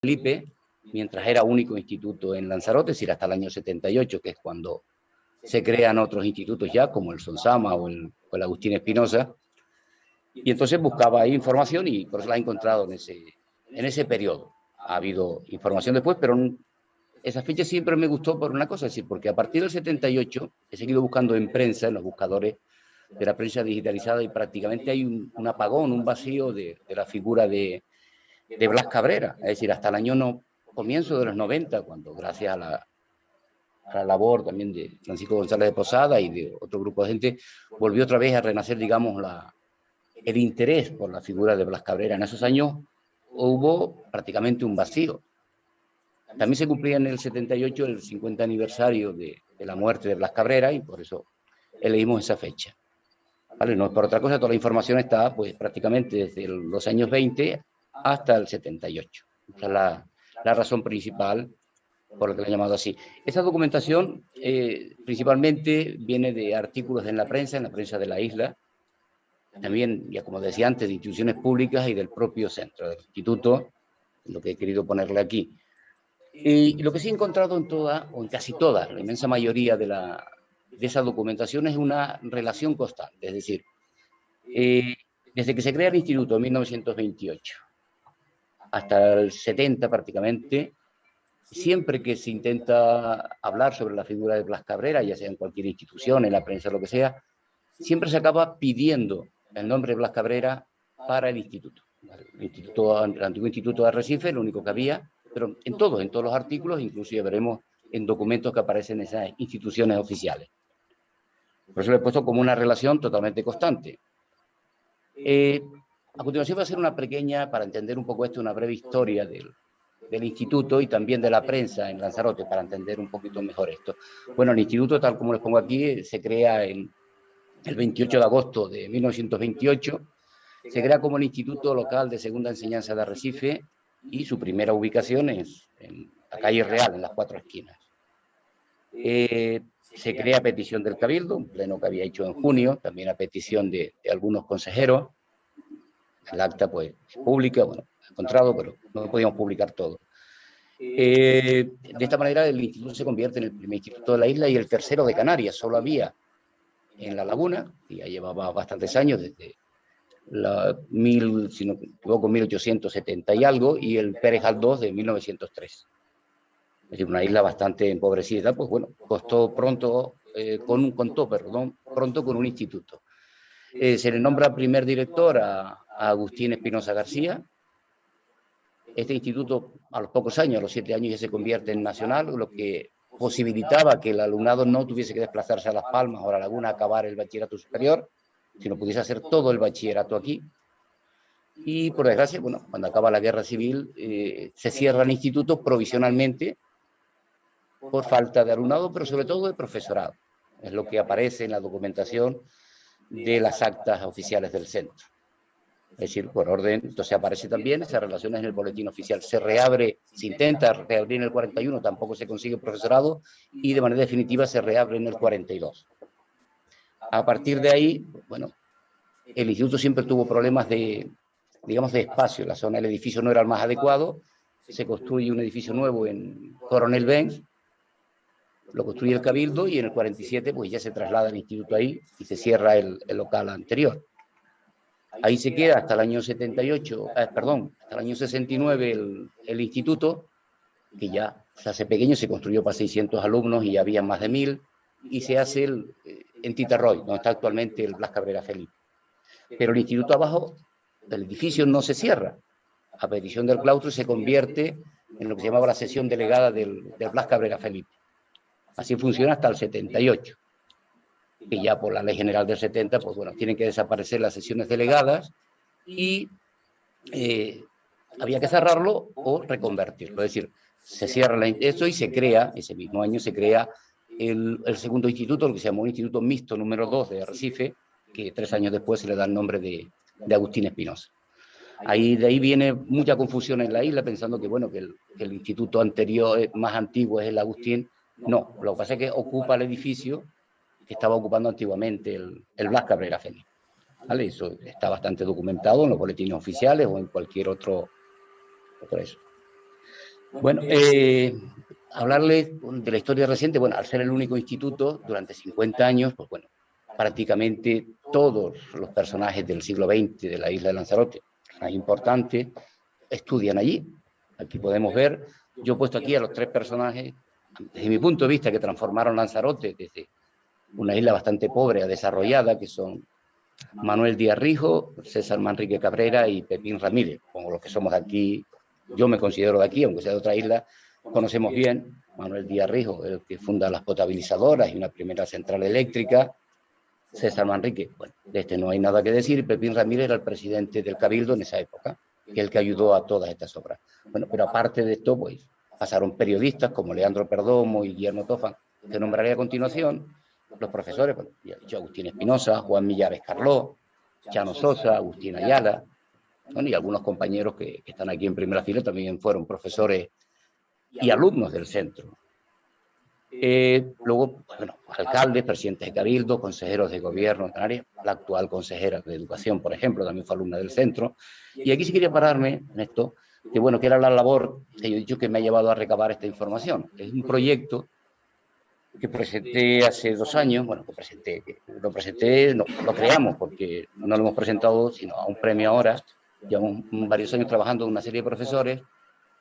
Felipe, mientras era único instituto en Lanzarote, es decir, hasta el año 78, que es cuando se crean otros institutos ya, como el Sonsama o el Agustín Espinosa, y entonces buscaba ahí información y por eso la he encontrado en ese periodo. Ha habido información después, pero esa fecha siempre me gustó por una cosa, es decir, porque a partir del 78 he seguido buscando en prensa, en los buscadores de la prensa digitalizada, y prácticamente hay un apagón, un vacío de la figura de Blas Cabrera, es decir, hasta el año comienzo de los 90, cuando gracias a la labor también de Francisco González de Posada y de otro grupo de gente, volvió otra vez a renacer, digamos, el interés por la figura de Blas Cabrera. En esos años hubo prácticamente un vacío. También se cumplía en el 78 el 50 aniversario de la muerte de Blas Cabrera, y por eso elegimos esa fecha. ¿Vale? No es por otra cosa, toda la información está pues prácticamente desde los años 20 hasta el 78. Esa es la razón principal por la que la he llamado así. Esa documentación principalmente viene de artículos en la prensa de la isla, también, ya como decía antes, de instituciones públicas y del propio centro, del instituto, lo que he querido ponerle aquí. Y lo que sí he encontrado en toda, o en casi toda, la inmensa mayoría de esa documentación es una relación constante, es decir, desde que se crea el instituto en 1928 hasta el 70 prácticamente, siempre que se intenta hablar sobre la figura de Blas Cabrera, ya sea en cualquier institución, en la prensa, lo que sea, siempre se acaba pidiendo el nombre de Blas Cabrera para el instituto. El antiguo instituto de Arrecife, lo único que había, pero en todos los artículos, inclusive veremos en documentos que aparecen en esas instituciones oficiales. Por eso lo he puesto como una relación totalmente constante. A continuación voy a hacer una pequeña, para entender un poco esto, una breve historia del instituto y también de la prensa en Lanzarote, para entender un poquito mejor esto. Bueno, el instituto, tal como les pongo aquí, se crea el 28 de agosto de 1928, se crea como el Instituto Local de Segunda Enseñanza de Arrecife, y su primera ubicación es en la calle Real, en las 4 esquinas. Se crea a petición del Cabildo, un pleno que había hecho en junio, también a petición de algunos consejeros. El acta pues pública, bueno, encontrado, pero no podíamos publicar todo. De esta manera el instituto se convierte en el primer instituto de la isla y el tercero de Canarias. Solo había en La Laguna, y ya llevaba bastantes años, desde si no me equivoco, 1870 y algo, y el Pérez Galdós de 1903. Es decir, una isla bastante empobrecida, pues bueno, contó pronto con un instituto. Se le nombra primer director a Agustín Espinosa García. Este instituto, a los pocos años, a los 7 años, ya se convierte en nacional, lo que posibilitaba que el alumnado no tuviese que desplazarse a Las Palmas o a La Laguna a acabar el bachillerato superior, sino pudiese hacer todo el bachillerato aquí. Y por desgracia, bueno, cuando acaba la guerra civil, se cierra el instituto provisionalmente por falta de alumnado, pero sobre todo de profesorado. Es lo que aparece en la documentación de las actas oficiales del centro. Es decir, por orden, entonces aparece también esas relaciones en el boletín oficial. Se reabre, se intenta reabrir en el 41, tampoco se consigue profesorado, y de manera definitiva se reabre en el 42. A partir de ahí, bueno, el instituto siempre tuvo problemas de espacio. La zona del edificio no era el más adecuado. Se construye un edificio nuevo en Coronel Benz, lo construye el Cabildo, y en el 47 pues ya se traslada el instituto ahí y se cierra el local anterior. Ahí se queda hasta el año 78, hasta el año 69 el instituto, que ya se hace pequeño, se construyó para 600 alumnos y ya había más de 1000, y se hace en Titarroy, donde está actualmente el Blas Cabrera Felipe. Pero el instituto abajo, el edificio no se cierra. A petición del claustro se convierte en lo que se llamaba la sesión delegada del Blas Cabrera Felipe. Así funciona hasta el 78. Que ya por la ley general del 70, pues bueno, tienen que desaparecer las sesiones delegadas y había que cerrarlo o reconvertirlo. Es decir, se cierra esto y se crea, ese mismo año se crea el segundo instituto, lo que se llamó Instituto Mixto número 2 de Arrecife, que 3 años después se le da el nombre de Agustín Espinosa. De ahí viene mucha confusión en la isla, pensando que, bueno, que el instituto anterior, más antiguo, es el Agustín. No, lo que pasa es que ocupa el edificio que estaba ocupando antiguamente el Blas Cabrera Felipe. ¿Vale? Eso está bastante documentado en los boletines oficiales o en cualquier otro. Por eso. Bueno, hablarles de la historia reciente, bueno, al ser el único instituto durante 50 años, pues bueno, prácticamente todos los personajes del siglo XX de la isla de Lanzarote, más importantes, estudian allí. Aquí podemos ver, yo he puesto aquí a los tres personajes, desde mi punto de vista, que transformaron Lanzarote desde una isla bastante pobre a desarrollada, que son Manuel Díaz Rijo, César Manrique Cabrera y Pepín Ramírez, como los que somos de aquí. Yo me considero de aquí, aunque sea de otra isla, conocemos bien. Manuel Díaz Rijo, el que funda las potabilizadoras y una primera central eléctrica. César Manrique, bueno, de este no hay nada que decir. Pepín Ramírez era el presidente del Cabildo en esa época, que es el que ayudó a todas estas obras. Bueno, pero aparte de esto, pues pasaron periodistas como Leandro Perdomo y Guillermo Tofan, que nombraré a continuación. Los profesores, bueno, ya he dicho, Agustín Espinosa, Juan Millares Carló, Chano Sosa, Agustín Ayala, bueno, y algunos compañeros que están aquí en primera fila también fueron profesores y alumnos del centro. Luego, bueno, alcaldes, presidentes de cabildo, consejeros de gobierno de Canarias, la actual consejera de educación, por ejemplo, también fue alumna del centro. Y aquí sí quería pararme en esto, que bueno, que era la labor que yo he dicho que me ha llevado a recabar esta información. Es un proyecto que presenté hace 2 años, bueno, lo creamos porque no lo hemos presentado, sino a un premio ahora. Llevamos varios años trabajando con una serie de profesores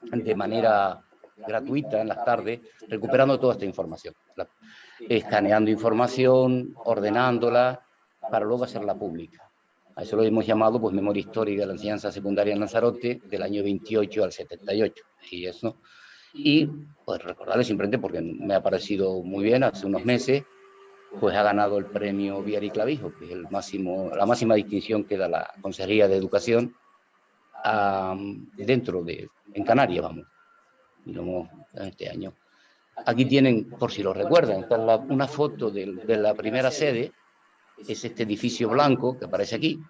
de manera gratuita en las tardes, recuperando toda esta información, escaneando información, ordenándola, para luego hacerla pública. A eso lo hemos llamado pues memoria histórica de la enseñanza secundaria en Lanzarote del año 28 al 78. Y eso. Y pues recordarles simplemente porque me ha parecido muy bien, hace unos meses pues ha ganado el premio Viari Clavijo, que es la máxima distinción que da la Consejería de Educación en Canarias, vamos, y lo hemos este año. Aquí tienen, por si lo recuerdan, está una foto de la primera sede, es este edificio blanco que aparece aquí,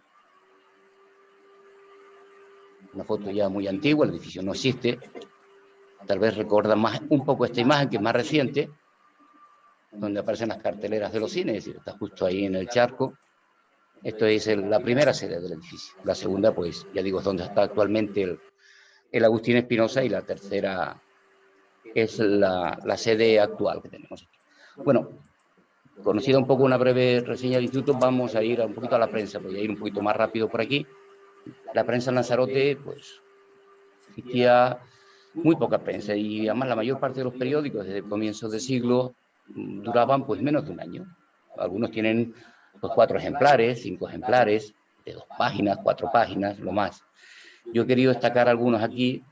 una foto ya muy antigua, el edificio no existe, tal vez recuerda más un poco esta imagen que es más reciente, donde aparecen las carteleras de los cines, es decir, está justo ahí en el charco. Esto es la primera sede del edificio. La segunda, pues, ya digo, es donde está actualmente el Agustín Espinosa, y la tercera es la sede actual que tenemos aquí. Bueno, conocida un poco una breve reseña del instituto, vamos a ir un poquito a la prensa, voy a ir un poquito más rápido por aquí. La prensa en Lanzarote, pues, existía muy poca prensa, y además la mayor parte de los periódicos desde comienzos de siglo duraban pues menos de un año. Algunos tienen pues 4 ejemplares, 5 ejemplares, de 2 páginas, 4 páginas, lo más. Yo he querido destacar algunos aquí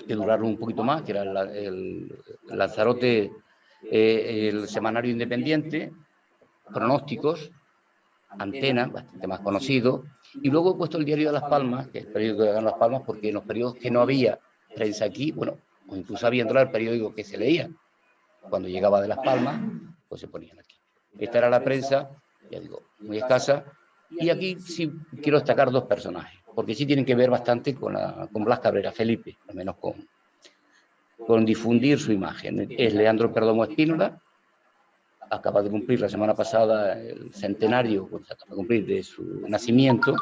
que duraron un poquito más, que era el Lanzarote, el Semanario Independiente, Pronósticos, Antena, bastante más conocido, y luego he puesto el Diario de Las Palmas, que es el periódico de Las Palmas, porque en los periódicos que no había prensa aquí, bueno, o incluso habiéndola el periódico que se leía, cuando llegaba de Las Palmas, pues se ponían aquí. Esta era la prensa, ya digo, muy escasa, y aquí sí quiero destacar 2 personajes, porque sí tienen que ver bastante con Blas Cabrera Felipe, al menos con difundir su imagen. Es Leandro Perdomo Espínola, acaba de cumplir la semana pasada el centenario, pues acaba de cumplir de su nacimiento.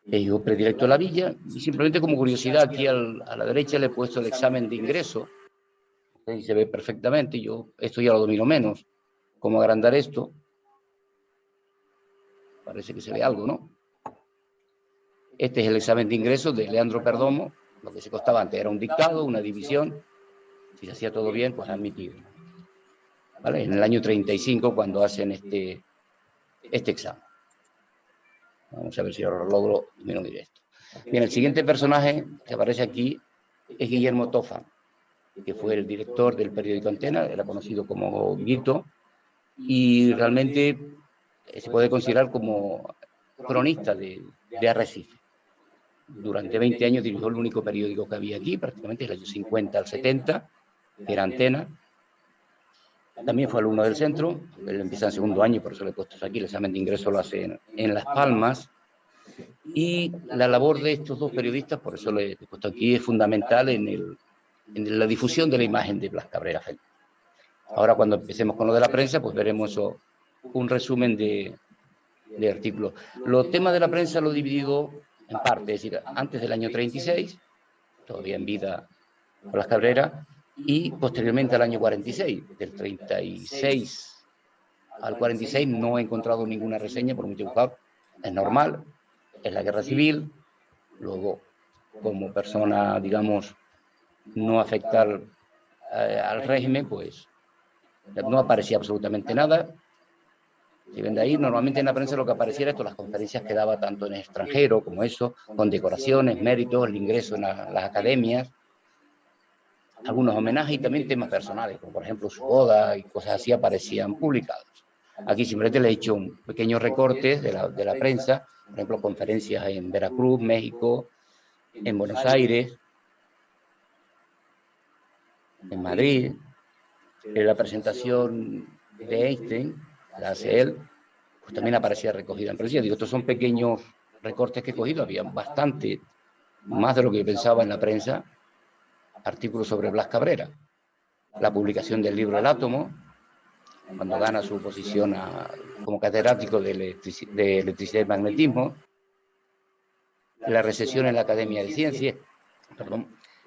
Yo predilecto de la villa, y simplemente como curiosidad, aquí a la derecha le he puesto el examen de ingreso, ahí se ve perfectamente. Yo esto ya lo domino menos. ¿Cómo agrandar esto? Parece que se ve algo, ¿no? Este es el examen de ingreso de Leandro Perdomo. Lo que se costaba antes era un dictado, una división. Si se hacía todo bien, pues admitido. ¿Vale? En el año 35, cuando hacen este examen. Vamos a ver si ahora logro disminuir esto. Bien, el siguiente personaje que aparece aquí es Guillermo Tofan, que fue el director del periódico Antena, era conocido como Guito, y realmente se puede considerar como cronista de Arrecife. Durante 20 años dirigió el único periódico que había aquí, prácticamente del año 50 al 70, que era Antena. También fue alumno del centro, él empieza en segundo año, por eso le he puesto aquí, el examen de ingreso lo hace en Las Palmas. Y la labor de estos 2 periodistas, por eso le he puesto aquí, es fundamental en la difusión de la imagen de Blas Cabrera Felipe. Ahora, cuando empecemos con lo de la prensa, pues veremos un resumen de artículos. Los temas de la prensa lo he dividido en parte, es decir, antes del año 36, todavía en vida Blas Cabrera, y posteriormente al año 46, del 36 al 46 no he encontrado ninguna reseña, por mucho buscado, es normal, es la guerra civil, luego como persona, digamos, no afectar al régimen, pues no aparecía absolutamente nada. Si ven de ahí, normalmente en la prensa lo que apareciera esto, las conferencias que daba tanto en el extranjero como eso, con decoraciones, méritos, el ingreso en las academias, algunos homenajes y también temas personales, como por ejemplo su boda y cosas así aparecían publicados. Aquí simplemente le he hecho un pequeño recorte de la prensa, por ejemplo, conferencias en Veracruz, México, en Buenos Aires, en Madrid, en la presentación de Einstein, la hace él, pues también aparecía recogida en prensa. Digo, estos son pequeños recortes que he cogido, había bastante, más de lo que yo pensaba en la prensa, artículos sobre Blas Cabrera. La publicación del libro El Átomo, cuando gana su posición como catedrático de electricidad y magnetismo, la recesión en la Academia de Ciencias,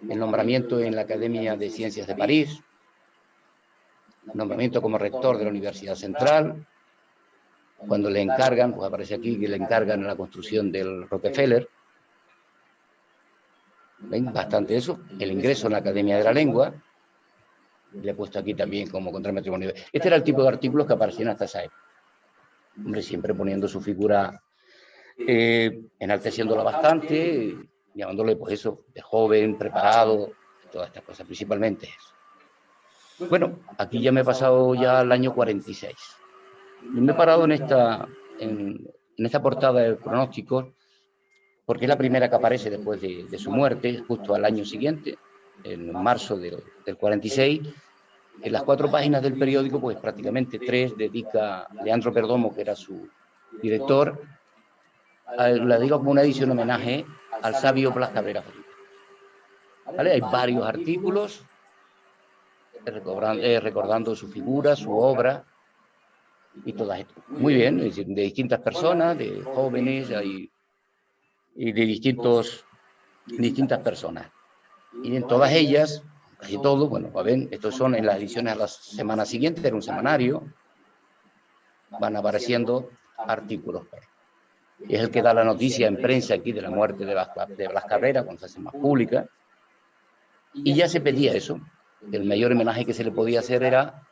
el nombramiento en la Academia de Ciencias de París, nombramiento como rector de la Universidad Central, cuando le encargan, pues aparece aquí que le encargan la construcción del Rockefeller, ¿ven? Bastante eso, el ingreso en la Academia de la Lengua, le he puesto aquí también como contra el matrimonio. Este era el tipo de artículos que aparecían hasta esa época. Hombre, siempre poniendo su figura, enalteciéndola bastante, llamándole, pues eso, de joven, preparado, todas estas cosas, principalmente eso. Bueno, aquí ya me he pasado ya al año 46. Y me he parado en esta portada de pronósticos, porque es la primera que aparece después de su muerte, justo al año siguiente, en marzo del 46. En las 4 páginas del periódico, pues prácticamente 3 dedica Leandro Perdomo, que era su director, la digo como una edición homenaje al sabio Blas Cabrera Felipe. ¿Vale? Hay varios artículos recordando su figura, su obra y todas esto. Muy bien, es decir, de distintas personas, de jóvenes y de distintas personas. Y en todas ellas, casi todo, bueno, ven, estos son en las ediciones a la semana siguiente, era un semanario, van apareciendo artículos. Es el que da la noticia en prensa aquí de la muerte de Blas Cabrera, cuando se hace más pública. Y ya se pedía eso. El mayor homenaje que se le podía hacer era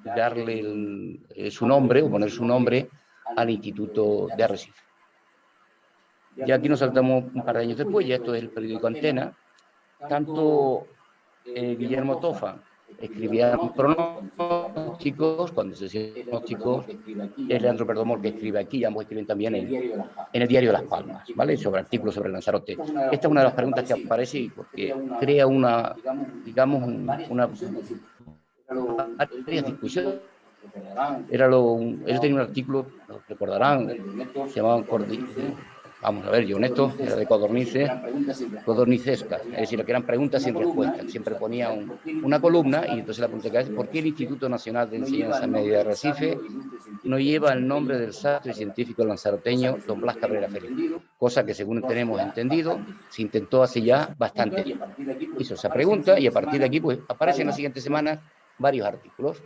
darle su nombre, o poner su nombre, al Instituto de Arrecife. Ya aquí nos saltamos un par de años después, ya esto es el periódico Antena. Tanto Guillermo Tofa escribía pronósticos, cuando se hacían pronósticos, es Leandro Perdomo el que escribe aquí, y ambos escriben también en el diario Las Palmas, ¿vale? Sobre artículos sobre Lanzarote. Esta es una de las preguntas que aparece porque crea varias discusiones. Él tenía un artículo, lo recordarán, se llamaba vamos a ver, yo honesto, era de codornicescas, es decir, que eran preguntas sin respuestas. Siempre ponía una columna y entonces la pregunta es: ¿por qué el Instituto Nacional de Enseñanza Media de Arrecife no lleva el nombre del sabio y científico lanzaroteño don Blas Cabrera Felipe? Cosa que, según tenemos entendido, se intentó hace ya bastante tiempo. Hizo esa pregunta y a partir de aquí pues aparecen en la siguiente semana varios artículos.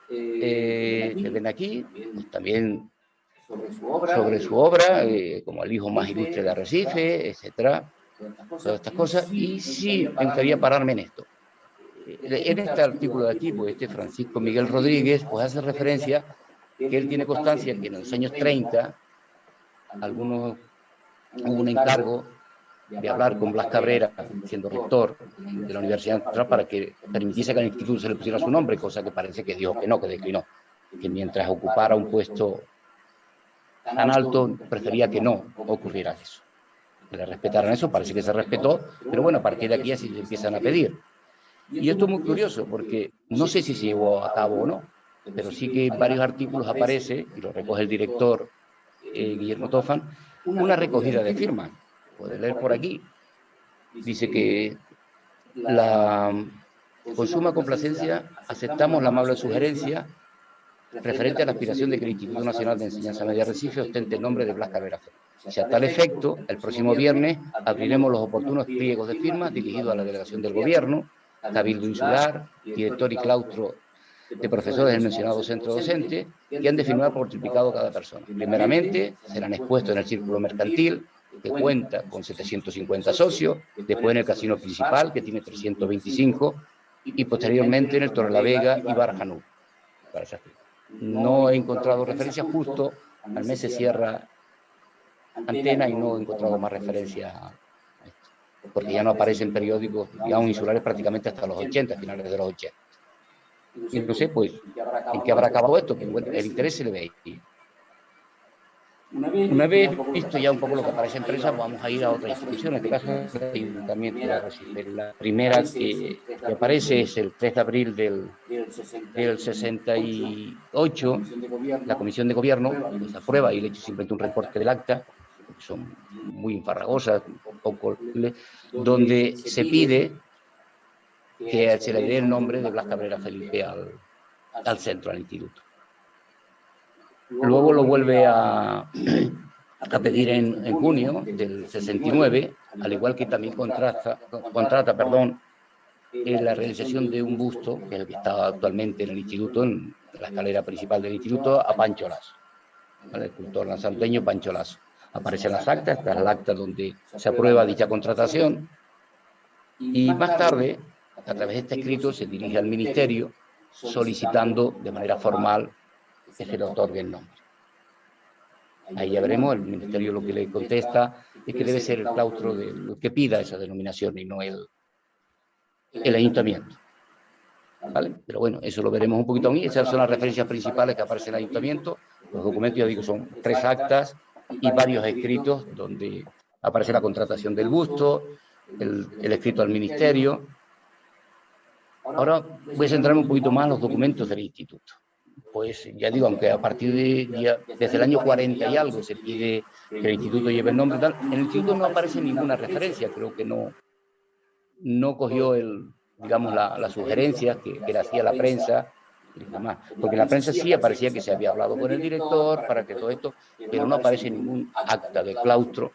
Que ven aquí, pues también sobre su obra, como el hijo más ilustre de Arrecife, etcétera, todas estas cosas. Y sí, me gustaría pararme en esto. En este artículo de aquí, pues Francisco Miguel Rodríguez, pues hace referencia que él tiene constancia que en los años 30, hubo un encargo de hablar con Blas Cabrera, siendo rector de la Universidad Central, para que permitiese que al instituto se le pusiera su nombre, cosa que parece que dijo que no, que declinó, que mientras ocupara un puesto tan alto, prefería que no ocurriera eso, que le respetaran eso. Parece que se respetó, pero bueno, a partir de aquí así se empiezan a pedir. Y esto es muy curioso, porque no sé si se llevó a cabo o no, pero sí que en varios artículos aparece, y lo recoge el director Guillermo Tofan, una recogida de firmas. Puede leer por aquí. Dice que con suma complacencia aceptamos la amable sugerencia referente a la aspiración de que el Instituto Nacional de Enseñanza Media Arrecife ostente el nombre de Blas Cabrera Felipe. Si a tal efecto, el próximo viernes abriremos los oportunos pliegos de firmas dirigidos a la delegación del Gobierno, Cabildo Insular, director y claustro de profesores del mencionado centro docente, que han de firmar por triplicado cada persona. Primeramente, serán expuestos en el círculo mercantil, que cuenta con 750 socios, después en el casino principal, que tiene 325, y posteriormente en el Torrelavega y Barjanú. No he encontrado referencias, justo al mes se cierra Antena y no he encontrado más referencias a esto, porque ya no aparecen periódicos, digamos, insulares prácticamente hasta los 80, finales de los 80. Y no sé, pues, ¿en qué habrá acabado esto? Pues bueno, el interés se le ve ahí. Una vez visto ya un poco lo que aparece en prensa, vamos a ir a otra institución, en este caso el Ayuntamiento de Arrecife. La primera que aparece es el 3 de abril del 68, la Comisión de Gobierno pues aprueba, y le he hecho simplemente un recorte del acta, porque son muy infarragosas, un poco, donde se pide que se le dé el nombre de Blas Cabrera Felipe al centro, al instituto. Luego lo vuelve a pedir en junio del 69, al igual que también contrata la realización de un busto, que es el que está actualmente en el instituto, en la escalera principal del instituto, a Pancho Lasso, ¿vale? El escultor lanzaroteño Pancho Lasso. Aparecen las actas, esta es la acta donde se aprueba dicha contratación, y más tarde, a través de este escrito, se dirige al Ministerio solicitando de manera formal que se le otorgue el nombre. Ahí ya veremos, el Ministerio lo que le contesta es que debe ser el claustro lo que pida esa denominación y no el Ayuntamiento. ¿Vale? Pero bueno, eso lo veremos un poquito ahí. Esas son las referencias principales que aparecen en el Ayuntamiento. Los documentos, ya digo, son 3 actas y varios escritos donde aparece la contratación del busto, el escrito al Ministerio. Ahora voy a centrarme un poquito más en los documentos del Instituto. Pues ya digo, aunque a partir desde el año 40 y algo se pide que el instituto lleve el nombre y tal, en el instituto no aparece ninguna referencia, creo que no cogió digamos, la sugerencia que le hacía la prensa, porque en la prensa sí aparecía que se había hablado con el director para que todo esto, pero no aparece ningún acta de claustro,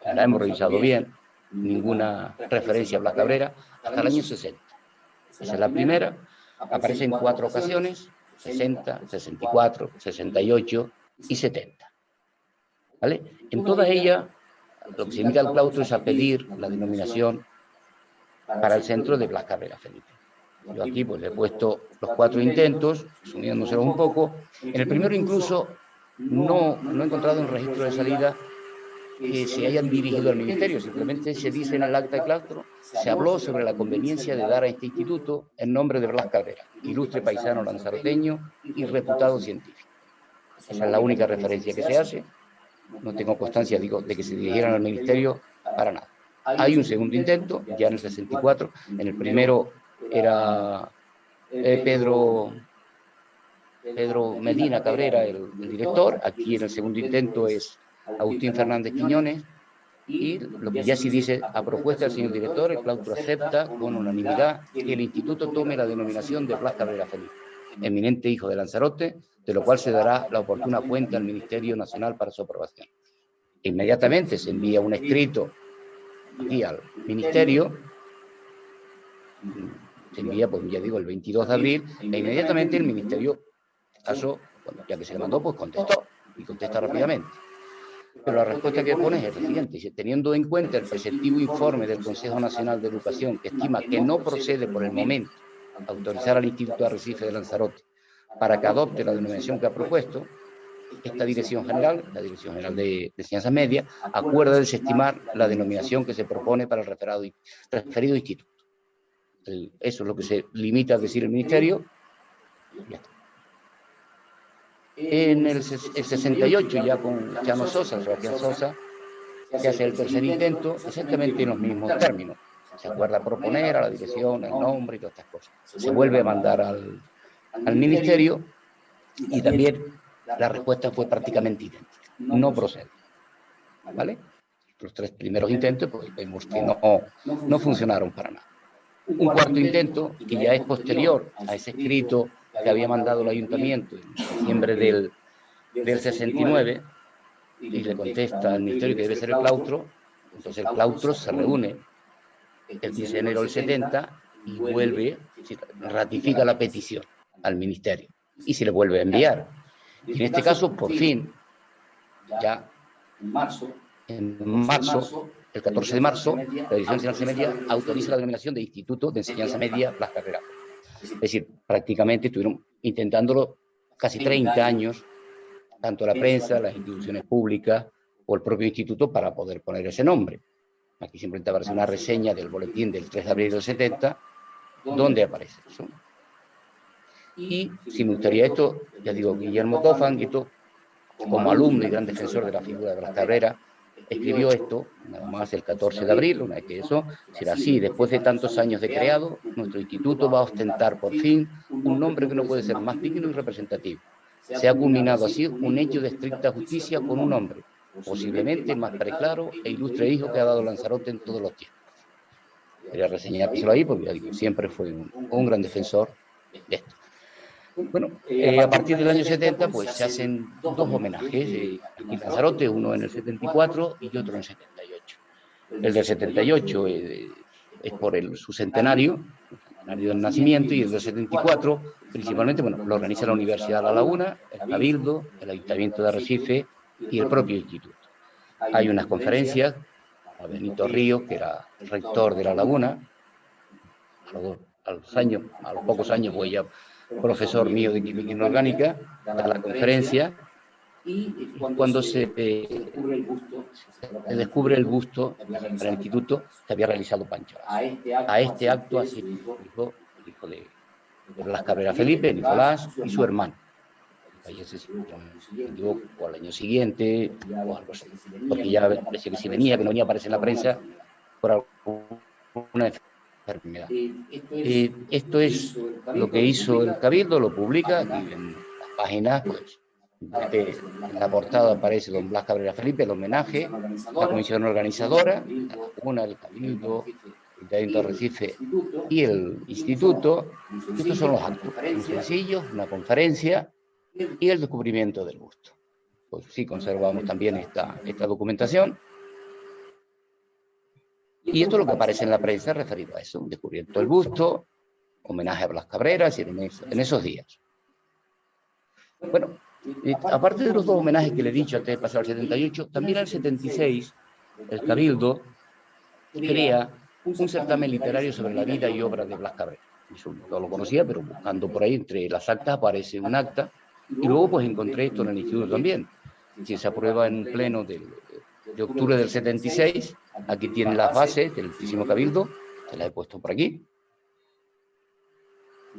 la hemos revisado bien, ninguna referencia a Blas Cabrera, hasta el año 60. Esa es la primera, aparece en 4 ocasiones, 60, 64, 68 y 70. ¿Vale? En todas ellas, lo que se invita al claustro es a pedir la denominación para el centro de Blas Cabrera Felipe. Yo aquí pues le he puesto los 4 intentos, sumiéndoselos un poco. En el primero incluso no he encontrado un registro de salida que se hayan dirigido al Ministerio, simplemente se dice en el acta de claustro, se habló sobre la conveniencia de dar a este instituto el nombre de Blas Cabrera, ilustre paisano lanzaroteño y reputado científico. Esa es la única referencia que se hace. No tengo constancia, digo, de que se dirigieran al Ministerio para nada. Hay un segundo intento, ya en el 64, en el primero era Pedro Medina Cabrera, el director, aquí en el segundo intento es Agustín Fernández Quiñones, y lo que ya sí dice, a propuesta del señor director, el claustro acepta con unanimidad que el instituto tome la denominación de Blas Cabrera Felipe, eminente hijo de Lanzarote, de lo cual se dará la oportuna cuenta al Ministerio Nacional para su aprobación. Inmediatamente se envía un escrito aquí al Ministerio, se envía, pues ya digo, el 22 de abril, e inmediatamente el Ministerio, caso, bueno, ya que se le mandó, pues contestó, y contesta rápidamente. Pero la respuesta que pone es la siguiente: dice, teniendo en cuenta el preceptivo informe del Consejo Nacional de Educación, que estima que no procede por el momento autorizar al Instituto de Arrecife de Lanzarote para que adopte la denominación que ha propuesto, esta Dirección General, la Dirección General de Enseñanza Media, acuerda desestimar la denominación que se propone para el referido instituto. Eso es lo que se limita a decir el Ministerio. Ya está. En el 68, ya con Chano Sosa, Sebastián Sosa, se hace el tercer intento exactamente en los mismos términos. Se acuerda proponer a la dirección el nombre y todas estas cosas. Se vuelve a mandar al Ministerio y también la respuesta fue prácticamente idéntica. No procede. ¿Vale? Los 3 primeros intentos, pues vemos que no funcionaron para nada. Un cuarto intento, que ya es posterior a ese escrito que había mandado el Ayuntamiento en diciembre del 69, y le contesta al ministerio que debe ser el claustro. Entonces el claustro se reúne el 15 de enero del 70 y vuelve, ratifica la petición al ministerio y se le vuelve a enviar. Y en este caso, por fin, ya en marzo, el 14 de marzo, la Dirección de Enseñanza Media autoriza la denominación de Instituto de Enseñanza Media Blas Cabrera. Es decir, prácticamente estuvieron intentándolo casi 30 años, tanto la prensa, las instituciones públicas o el propio instituto para poder poner ese nombre. Aquí simplemente aparece una reseña del boletín del 3 de abril del 70, donde aparece eso. Y si me gustaría esto, ya digo, Guillermo Tofan, esto, como alumno y gran defensor de la figura de Blas Cabrera, escribió esto, nada más el 14 de abril, una vez que eso, será así, después de tantos años de creado, nuestro instituto va a ostentar por fin un nombre que no puede ser más digno y representativo. Se ha culminado así un hecho de estricta justicia con un hombre, posiblemente el más preclaro e ilustre hijo que ha dado Lanzarote en todos los tiempos. Quería reseñárselo ahí porque ya digo, siempre fue un gran defensor de esto. Bueno, a partir del año 70 pues se hacen dos homenajes aquí en Lanzarote, uno en el 74 y otro en el 78. El del 78 es por su centenario del nacimiento, y el del 74 principalmente, bueno, lo organiza la Universidad de La Laguna, el Cabildo, el Ayuntamiento de Arrecife y el propio instituto. Hay unas conferencias a Benito Ríos, que era rector de La Laguna, a los pocos años, pues ya profesor mío de química inorgánica, da la conferencia, y cuando se descubre el busto en el instituto que había realizado Pancho. A este acto así dijo el hijo de Blas Cabrera Felipe, Nicolás, y su hermano. Fallece o al año siguiente, o algo así, porque ya parecía que si venía, que no venía a aparecer en la prensa por alguna enfermedad. Esto es lo que hizo el Cabildo, lo publica aquí en las páginas, pues, en la portada aparece don Blas Cabrera Felipe, el homenaje, la comisión organizadora, la Laguna, el Cabildo, el Ayuntamiento de Arrecife y el instituto. Estos son los actos, muy sencillos, una conferencia y el descubrimiento del busto. Pues sí, conservamos también esta documentación. Y esto es lo que aparece en la prensa referido a eso, un descubrimiento del busto, homenaje a Blas Cabrera, en esos días. Bueno, aparte de los dos homenajes que le he dicho antes de pasar al 78, también al 76, el Cabildo crea un certamen literario sobre la vida y obra de Blas Cabrera. Eso no lo conocía, pero buscando por ahí entre las actas aparece un acta, y luego pues encontré esto en el instituto también, que se aprueba en un pleno de octubre del 76. Aquí tienen las bases del Altísimo Cabildo, se las he puesto por aquí.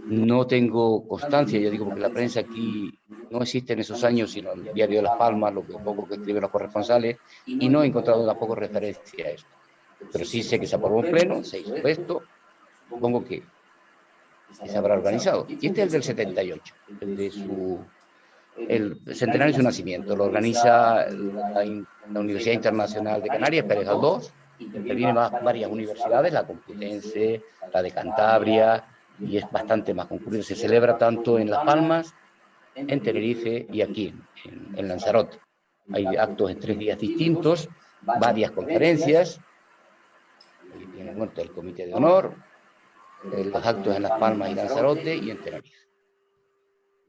No tengo constancia, ya digo, porque la prensa aquí no existe en esos años, sino el diario de Las Palmas, lo poco que escriben los corresponsales, y no he encontrado tampoco referencia a esto. Pero sí sé que se aprobó en pleno, se hizo esto, supongo que se habrá organizado. Y este es el del 78, el centenario de su nacimiento. Lo organiza la Universidad Internacional de Canarias, Pérez Galdós, intervienen varias universidades, la Complutense, la de Cantabria, y es bastante más concurrido. Se celebra tanto en Las Palmas, en Tenerife y aquí, en Lanzarote. Hay actos en 3 días distintos, varias conferencias. Aquí tienen, bueno, el Comité de Honor, los actos en Las Palmas y Lanzarote y en Tenerife.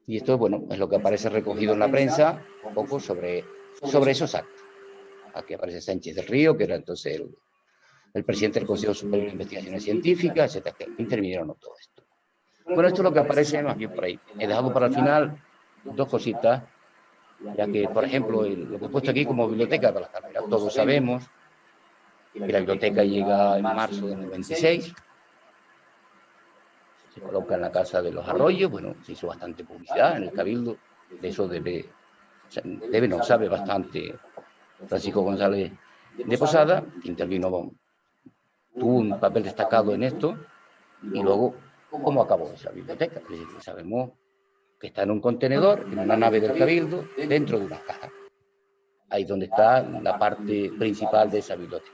Y esto, bueno, es lo que aparece recogido en la prensa, un poco sobre esos actos. Aquí aparece Sánchez del Río, que era entonces el presidente del Consejo Superior de Investigaciones Científicas, etcétera, que intervinieron en todo esto. Bueno, esto es lo que aparece más bien por ahí. He dejado para el final dos cositas, ya que, por ejemplo, lo que he puesto aquí como biblioteca de Blas Cabrera. Todos sabemos que la biblioteca llega en marzo del 96, se coloca en la Casa de los Arroyos. Bueno, se hizo bastante publicidad en el Cabildo, de eso no sabe bastante Francisco González de Posada, que intervino, tuvo un papel destacado en esto. Y luego, ¿cómo acabó esa biblioteca? Es decir, sabemos que está en un contenedor, en una nave del Cabildo, dentro de una caja. Ahí es donde está la parte principal de esa biblioteca.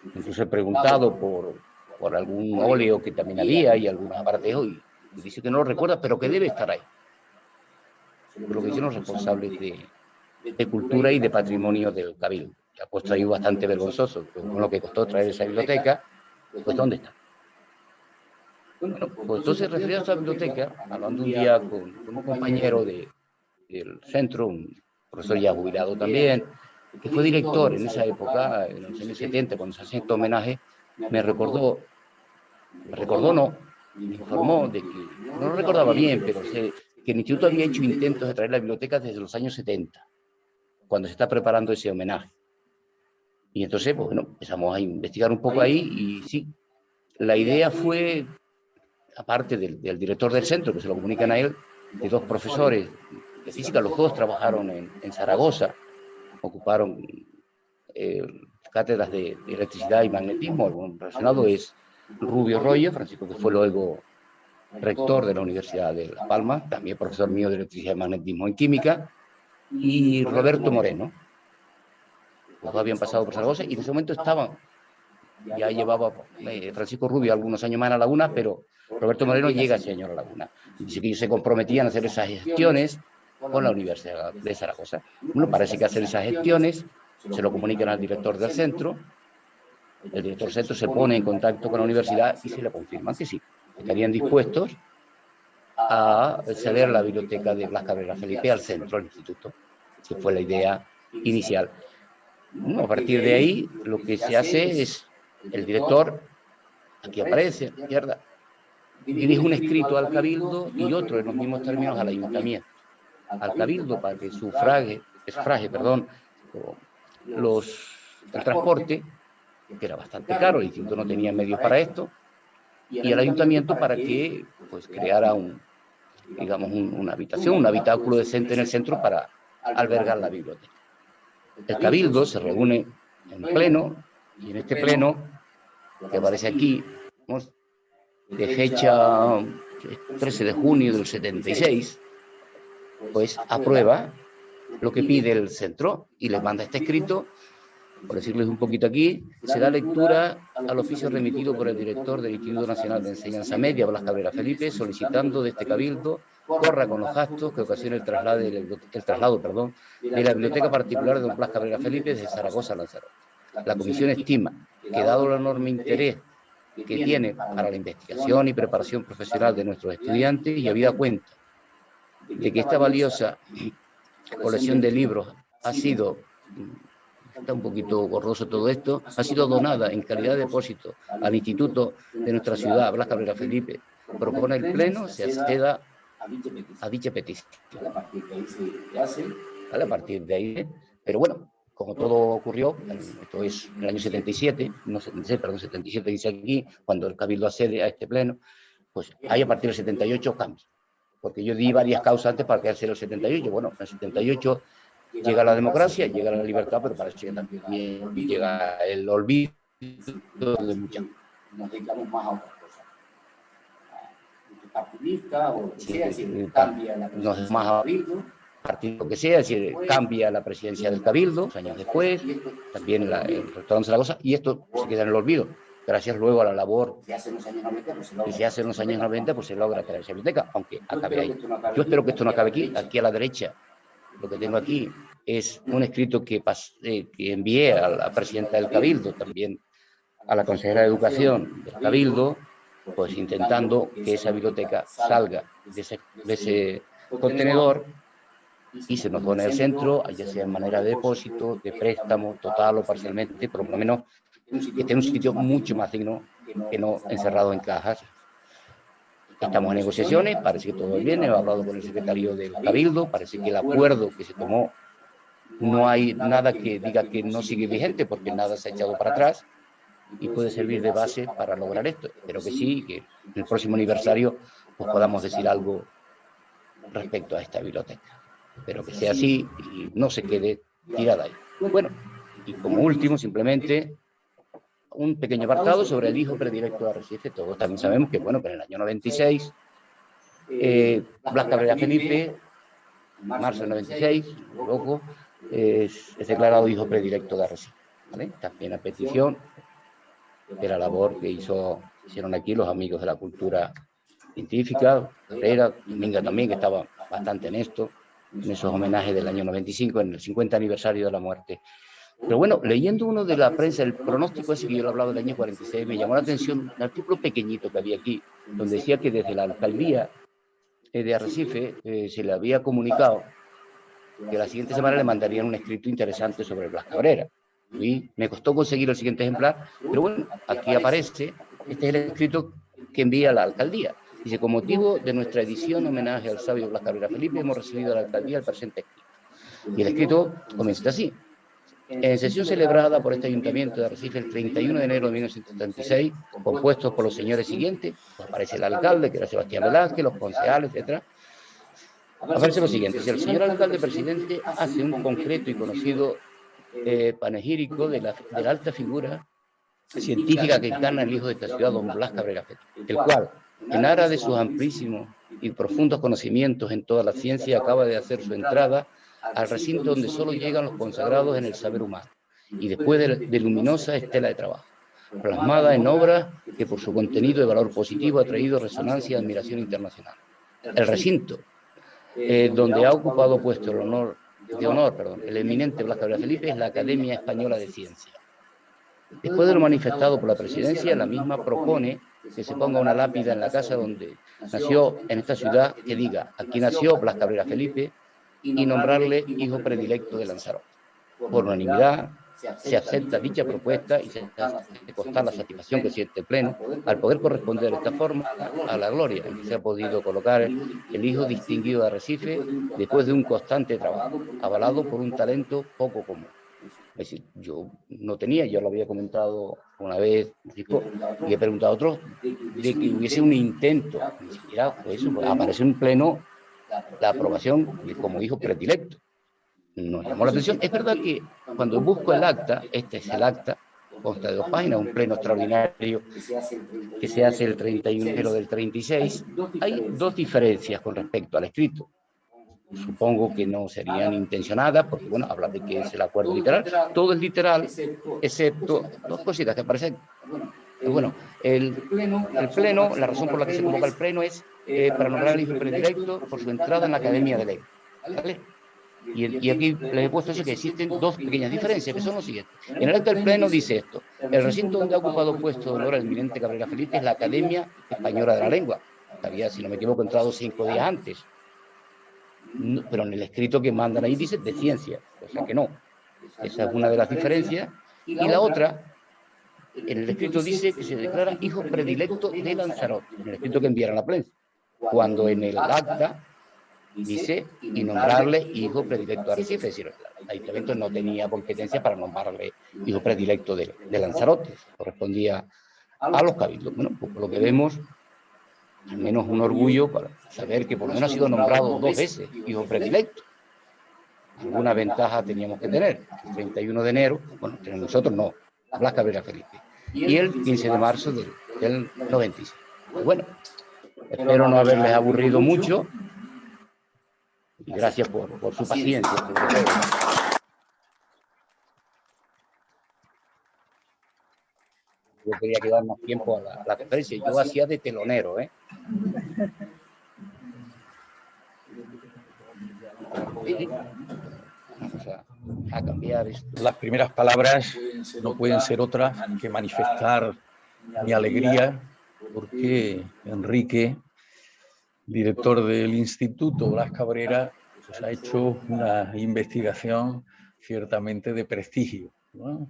Incluso he preguntado por algún óleo que también había y algunos aparatejos, y dice que no lo recuerda, pero que debe estar ahí. Lo que dicen los responsables de Cultura y de Patrimonio del Cabildo. Ya pues traído bastante vergonzoso con lo que costó traer esa biblioteca, pues ¿dónde está? Bueno, pues entonces referido a esta biblioteca, hablando un día con un compañero del centro, un profesor ya jubilado también, que fue director en esa época, en los años 70, cuando se hacía este homenaje, me recordó no, me informó de que, no lo recordaba bien, pero sé que el instituto había hecho intentos de traer la biblioteca desde los años 70, cuando se está preparando ese homenaje. Y entonces, pues bueno, empezamos a investigar un poco ahí y sí, la idea fue, aparte del director del centro, que se lo comunican a él, de dos profesores de física, los dos trabajaron en Zaragoza, ocuparon cátedras de electricidad y magnetismo. El relacionado es Rubio Royo, Francisco, que fue luego rector de la Universidad de Las Palmas, también profesor mío de electricidad y magnetismo en química, y Roberto Moreno. Los dos habían pasado por Zaragoza y en ese momento estaban, ya llevaba Francisco Rubio algunos años más a la Laguna, pero Roberto Moreno llega ese año a la Laguna. Dice que ellos se comprometían a hacer esas gestiones con la Universidad de Zaragoza. Bueno, parece que hacer esas gestiones se lo comunican al director del centro, el director del centro se pone en contacto con la universidad y se le confirman que sí, estarían dispuestos a ceder la biblioteca de Blas Cabrera Felipe al centro, al instituto, que fue la idea inicial. No, a partir de ahí, lo que se hace es, el director, aquí aparece, izquierda, dirige un escrito al Cabildo y otro, en los mismos términos, al Ayuntamiento. Al Cabildo para que sufrague, el transporte, que era bastante caro, el instituto no tenía medios para esto, y al Ayuntamiento para que pues, creara una habitación, un habitáculo decente en el centro para albergar la biblioteca. El Cabildo se reúne en pleno, y en este pleno, que aparece aquí, de fecha 13 de junio del 76, pues aprueba lo que pide el centro y les manda este escrito. Por decirles un poquito aquí, se da lectura al oficio remitido por el director del Instituto Nacional de Enseñanza Media, Blas Cabrera Felipe, solicitando de este cabildo corra con los gastos que ocasiona el traslado de la biblioteca particular de don Blas Cabrera Felipe desde Zaragoza a Lanzarote. La comisión estima que, dado el enorme interés que tiene para la investigación y preparación profesional de nuestros estudiantes, y habida cuenta de que esta valiosa colección de libros ha sido, está un poquito borroso todo esto, ha sido donada en calidad de depósito al instituto de nuestra ciudad, Blas Cabrera Felipe, propone el Pleno se acceda a dicha petición. ¿Vale? A partir de ahí, pero bueno, como todo ocurrió, esto es en el año 77, no 76, perdón, 77 dice aquí, cuando el Cabildo accede a este Pleno, pues hay a partir del 78 cambios. Porque yo di varias causas antes para quedarse en el 78. Bueno, en el 78 llega la democracia, llega la libertad, pero para eso también llega el olvido de muchas cosas. Nos dedicamos más a otras cosas. Partidista o lo que sea, es decir, cambia la presidencia del Cabildo. Partido que sea, es decir, cambia la presidencia del Cabildo, años después, también el rectorado de Zaragoza, y esto se queda en el olvido. Gracias luego a la labor que se hace en los años 90, pues se logra traer esa biblioteca, aunque acabe ahí. Yo espero que esto no acabe aquí. Aquí a la derecha, lo que tengo aquí es un escrito que envié a la presidenta del Cabildo, también a la consejera de Educación del Cabildo, pues intentando que esa biblioteca salga de ese contenedor y se nos done el centro, ya sea en manera de depósito, de préstamo, total o parcialmente, por lo menos que esté en un sitio mucho más digno que no encerrado en cajas. Estamos en negociaciones, parece que todo bien, he hablado con el secretario del Cabildo, parece que el acuerdo que se tomó, no hay nada que diga que no sigue vigente, porque nada se ha echado para atrás y puede servir de base para lograr esto. Espero que sí, que en el próximo aniversario pues podamos decir algo respecto a esta biblioteca. Espero que sea así y no se quede tirada ahí. Bueno, y como último, simplemente un pequeño apartado sobre el hijo predilecto de Arrecife. Todos también sabemos que, bueno, que en el año 96, Blas Cabrera Felipe, en marzo del 96, loco, es declarado hijo predilecto de Arrecife. ¿Vale? También a petición de la labor que hicieron aquí los amigos de la cultura científica, Cabrera, Dominga también, que estaba bastante en esto, en esos homenajes del año 95, en el 50 aniversario de la muerte. Pero bueno, leyendo uno de la prensa, el pronóstico ese que yo le hablaba del año 46, me llamó la atención un artículo pequeñito que había aquí, donde decía que desde la alcaldía de Arrecife se le había comunicado que la siguiente semana le mandarían un escrito interesante sobre Blas Cabrera. Y me costó conseguir el siguiente ejemplar, pero bueno, aquí aparece, este es el escrito que envía a la alcaldía. Dice, con motivo de nuestra edición homenaje al sabio Blas Cabrera Felipe, hemos recibido a la alcaldía el presente escrito. Y el escrito comienza así. En sesión celebrada por este ayuntamiento de Arrecife el 31 de enero de 1976, compuestos por los señores siguientes, pues aparece el alcalde, que era Sebastián Velázquez, los concejales, etc. Aparece lo siguiente, si el señor alcalde presidente hace un concreto y conocido panegírico de la alta figura científica que encarna el hijo de esta ciudad, don Blas Cabrera Felipe, el cual, en aras de sus amplísimos y profundos conocimientos en toda la ciencia, acaba de hacer su entrada al recinto donde solo llegan los consagrados en el saber humano, y después de luminosa estela de trabajo, plasmada en obras que por su contenido de valor positivo ha traído resonancia y admiración internacional. El recinto, donde ha ocupado puesto de honor, el eminente Blas Cabrera Felipe, es la Academia Española de Ciencias. Después de lo manifestado por la presidencia, la misma propone que se ponga una lápida en la casa donde nació, en esta ciudad, que diga, aquí nació Blas Cabrera Felipe, y nombrarle hijo predilecto de Lanzarote. Por unanimidad se acepta dicha propuesta y se hace constar la satisfacción que siente el Pleno al poder corresponder de esta forma a la gloria en que se ha podido colocar el hijo distinguido de Arrecife después de un constante trabajo, avalado por un talento poco común. Es decir, yo no tenía, yo lo había comentado una vez, y he preguntado a otros de que hubiese un intento, ni siquiera fue eso, aparece en Pleno la aprobación como hijo predilecto. Nos llamó la atención. Es verdad que cuando busco el acta, este es el acta, consta de 2 páginas, un pleno extraordinario que se hace el 31 de enero del 36, hay 2 diferencias con respecto al escrito. Supongo que no serían intencionadas, porque bueno, habla de que es el acuerdo literal. Todo es literal, excepto 2 cositas que aparecen. Bueno, el pleno, la razón por la que se convoca el pleno es para nombrar al hijo predilecto por su entrada en la Academia de Ley. ¿Vale? Y aquí les he puesto eso, que existen 2 pequeñas diferencias, que son los siguientes. En el acta del pleno dice esto: el recinto donde ha ocupado puesto de honor el eminente Cabrera Felipe es la Academia Española de la Lengua. Había, si no me equivoco, entrado 5 días antes. No, pero en el escrito que mandan ahí dice de ciencia, o sea que no. Esa es una de las diferencias. Y la otra, en el escrito dice que se declara hijo predilecto de Lanzarote, en el escrito que enviaron a la prensa, cuando en el acta dice y nombrarle hijo predilecto de Arrecife. Es decir, el ayuntamiento no tenía competencia para nombrarle hijo predilecto de Lanzarote, correspondía a los cabildos. Bueno, pues por lo que vemos, al menos un orgullo para saber que por lo menos ha sido nombrado 2 veces hijo predilecto. Alguna ventaja teníamos que tener. El 31 de enero, bueno, nosotros no, Blas Cabrera Felipe. Y el 15 de marzo del 96. Pues bueno, espero no haberles aburrido mucho. Y gracias por su paciencia. Yo quería que dar más tiempo a la conferencia. Yo hacía de telonero, ¿eh? Vamos a cambiar esto. Las primeras palabras no pueden ser otras que manifestar mi alegría porque Enrique, director del Instituto Blas Cabrera, pues ha hecho una investigación ciertamente de prestigio, ¿no?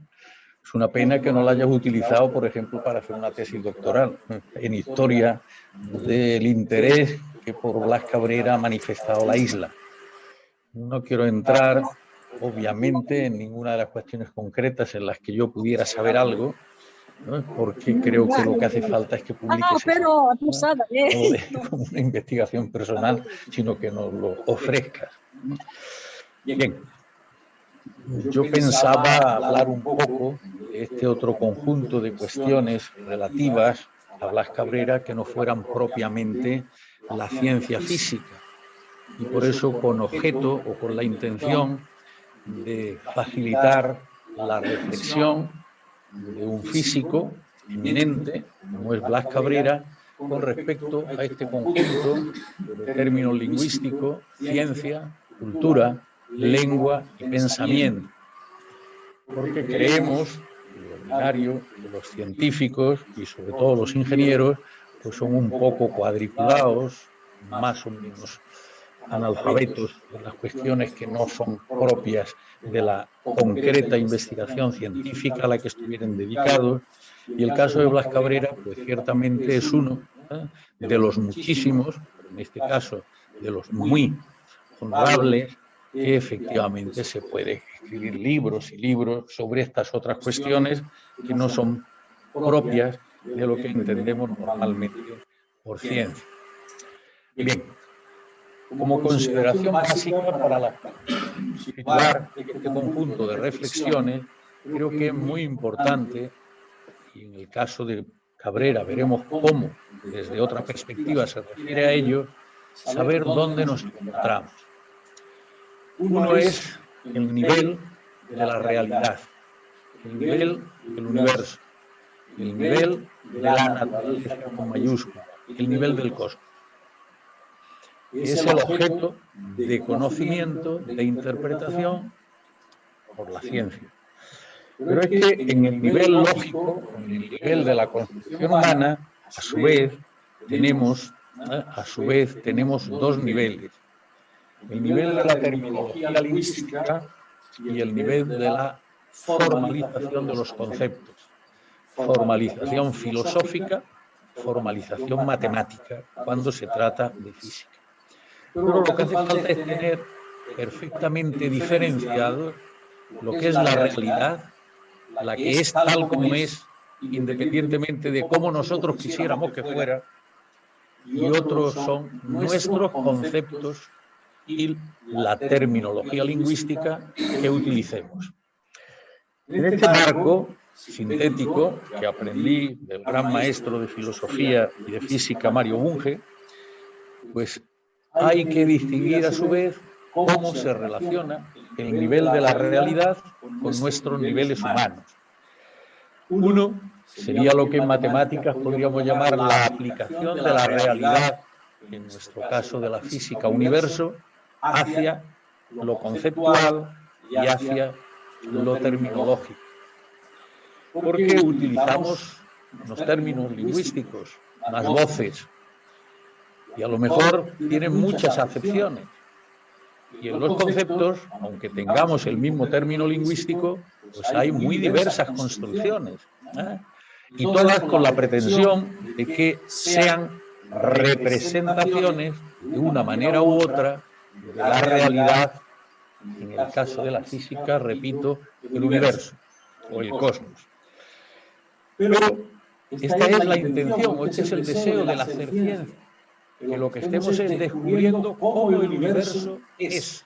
Es una pena que no la hayas utilizado, por ejemplo, para hacer una tesis doctoral en historia del interés que por Blas Cabrera ha manifestado la isla. No quiero entrar, obviamente, en ninguna de las cuestiones concretas en las que yo pudiera saber algo, ¿no? Porque creo que lo que hace falta es que publiques pero no como una investigación personal, sino que nos lo ofrezcas. Bien, yo pensaba hablar un poco de este otro conjunto de cuestiones relativas a Blas Cabrera que no fueran propiamente la ciencia física, y por eso con objeto o con la intención de facilitar la reflexión de un físico eminente como es Blas Cabrera con respecto a este conjunto de términos lingüísticos, ciencia, cultura, lengua y pensamiento. Porque creemos, el ordinario, que los científicos y sobre todo los ingenieros, pues son un poco cuadriculados, más o menos analfabetos de las cuestiones que no son propias de la concreta investigación científica a la que estuvieran dedicados. Y el caso de Blas Cabrera, pues ciertamente es uno de los muchísimos, pero en este caso de los muy honorables, que efectivamente se puede escribir libros y libros sobre estas otras cuestiones que no son propias de lo que entendemos normalmente por ciencia. Bien, como consideración básica para situar este conjunto de reflexiones, creo que es muy importante, y en el caso de Cabrera veremos cómo desde otra perspectiva se refiere a ello, saber dónde nos encontramos. Uno es el nivel de la realidad, el nivel del universo, el nivel de la naturaleza con mayúscula, el nivel del cosmos. Es el objeto de conocimiento, de interpretación por la ciencia. Pero es que en el nivel lógico, en el nivel de la construcción humana, a su vez tenemos dos niveles. El nivel de la terminología lingüística y el nivel de la formalización de los conceptos. Formalización filosófica, formalización matemática, cuando se trata de física. Pero lo que hace falta es tener perfectamente diferenciado lo que es la realidad, la que es tal como es, independientemente de cómo nosotros quisiéramos que fuera, y otros son nuestros conceptos y la terminología lingüística que utilicemos. En este marco sintético que aprendí del gran maestro de filosofía y de física Mario Bunge, pues hay que distinguir a su vez cómo se relaciona el nivel de la realidad con nuestros niveles humanos. Uno sería lo que en matemáticas podríamos llamar la aplicación de la realidad, en nuestro caso de la física universo, hacia lo conceptual y hacia lo terminológico. Porque utilizamos los términos lingüísticos, las voces, y a lo mejor tienen muchas acepciones. Y en los conceptos, aunque tengamos el mismo término lingüístico, pues hay muy diversas construcciones, y todas con la pretensión de que sean representaciones de una manera u otra de la realidad, en el caso de la física, repito, el universo o el cosmos. Pero esta es la intención, o este es el deseo del hacer ciencia, que lo que estemos es descubriendo cómo el universo es,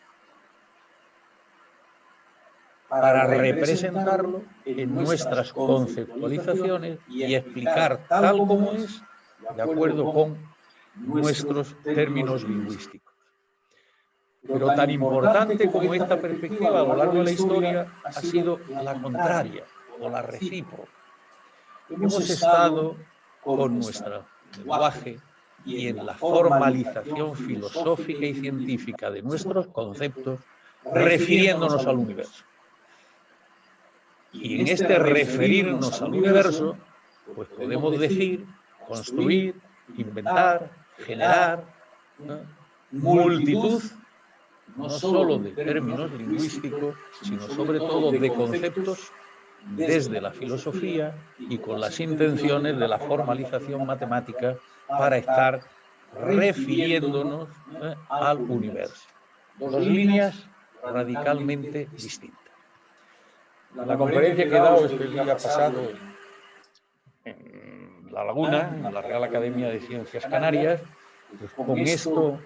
para representarlo en nuestras conceptualizaciones y explicar tal como es, de acuerdo con nuestros términos lingüísticos. Pero tan importante como esta perspectiva a lo largo de la historia ha sido la contraria o la recíproca. Hemos estado con nuestro lenguaje y en la formalización filosófica y científica de nuestros conceptos, refiriéndonos al universo. Y en este referirnos al universo, pues podemos decir, construir, inventar, generar, multitud, no solo de términos lingüísticos, sino sobre todo de conceptos desde la filosofía y con las intenciones de la formalización matemática para estar refiriéndonos al universo. Dos líneas radicalmente distintas. En la conferencia que he dado este día pasado en La Laguna, en la Real Academia de Ciencias Canarias, pues con esto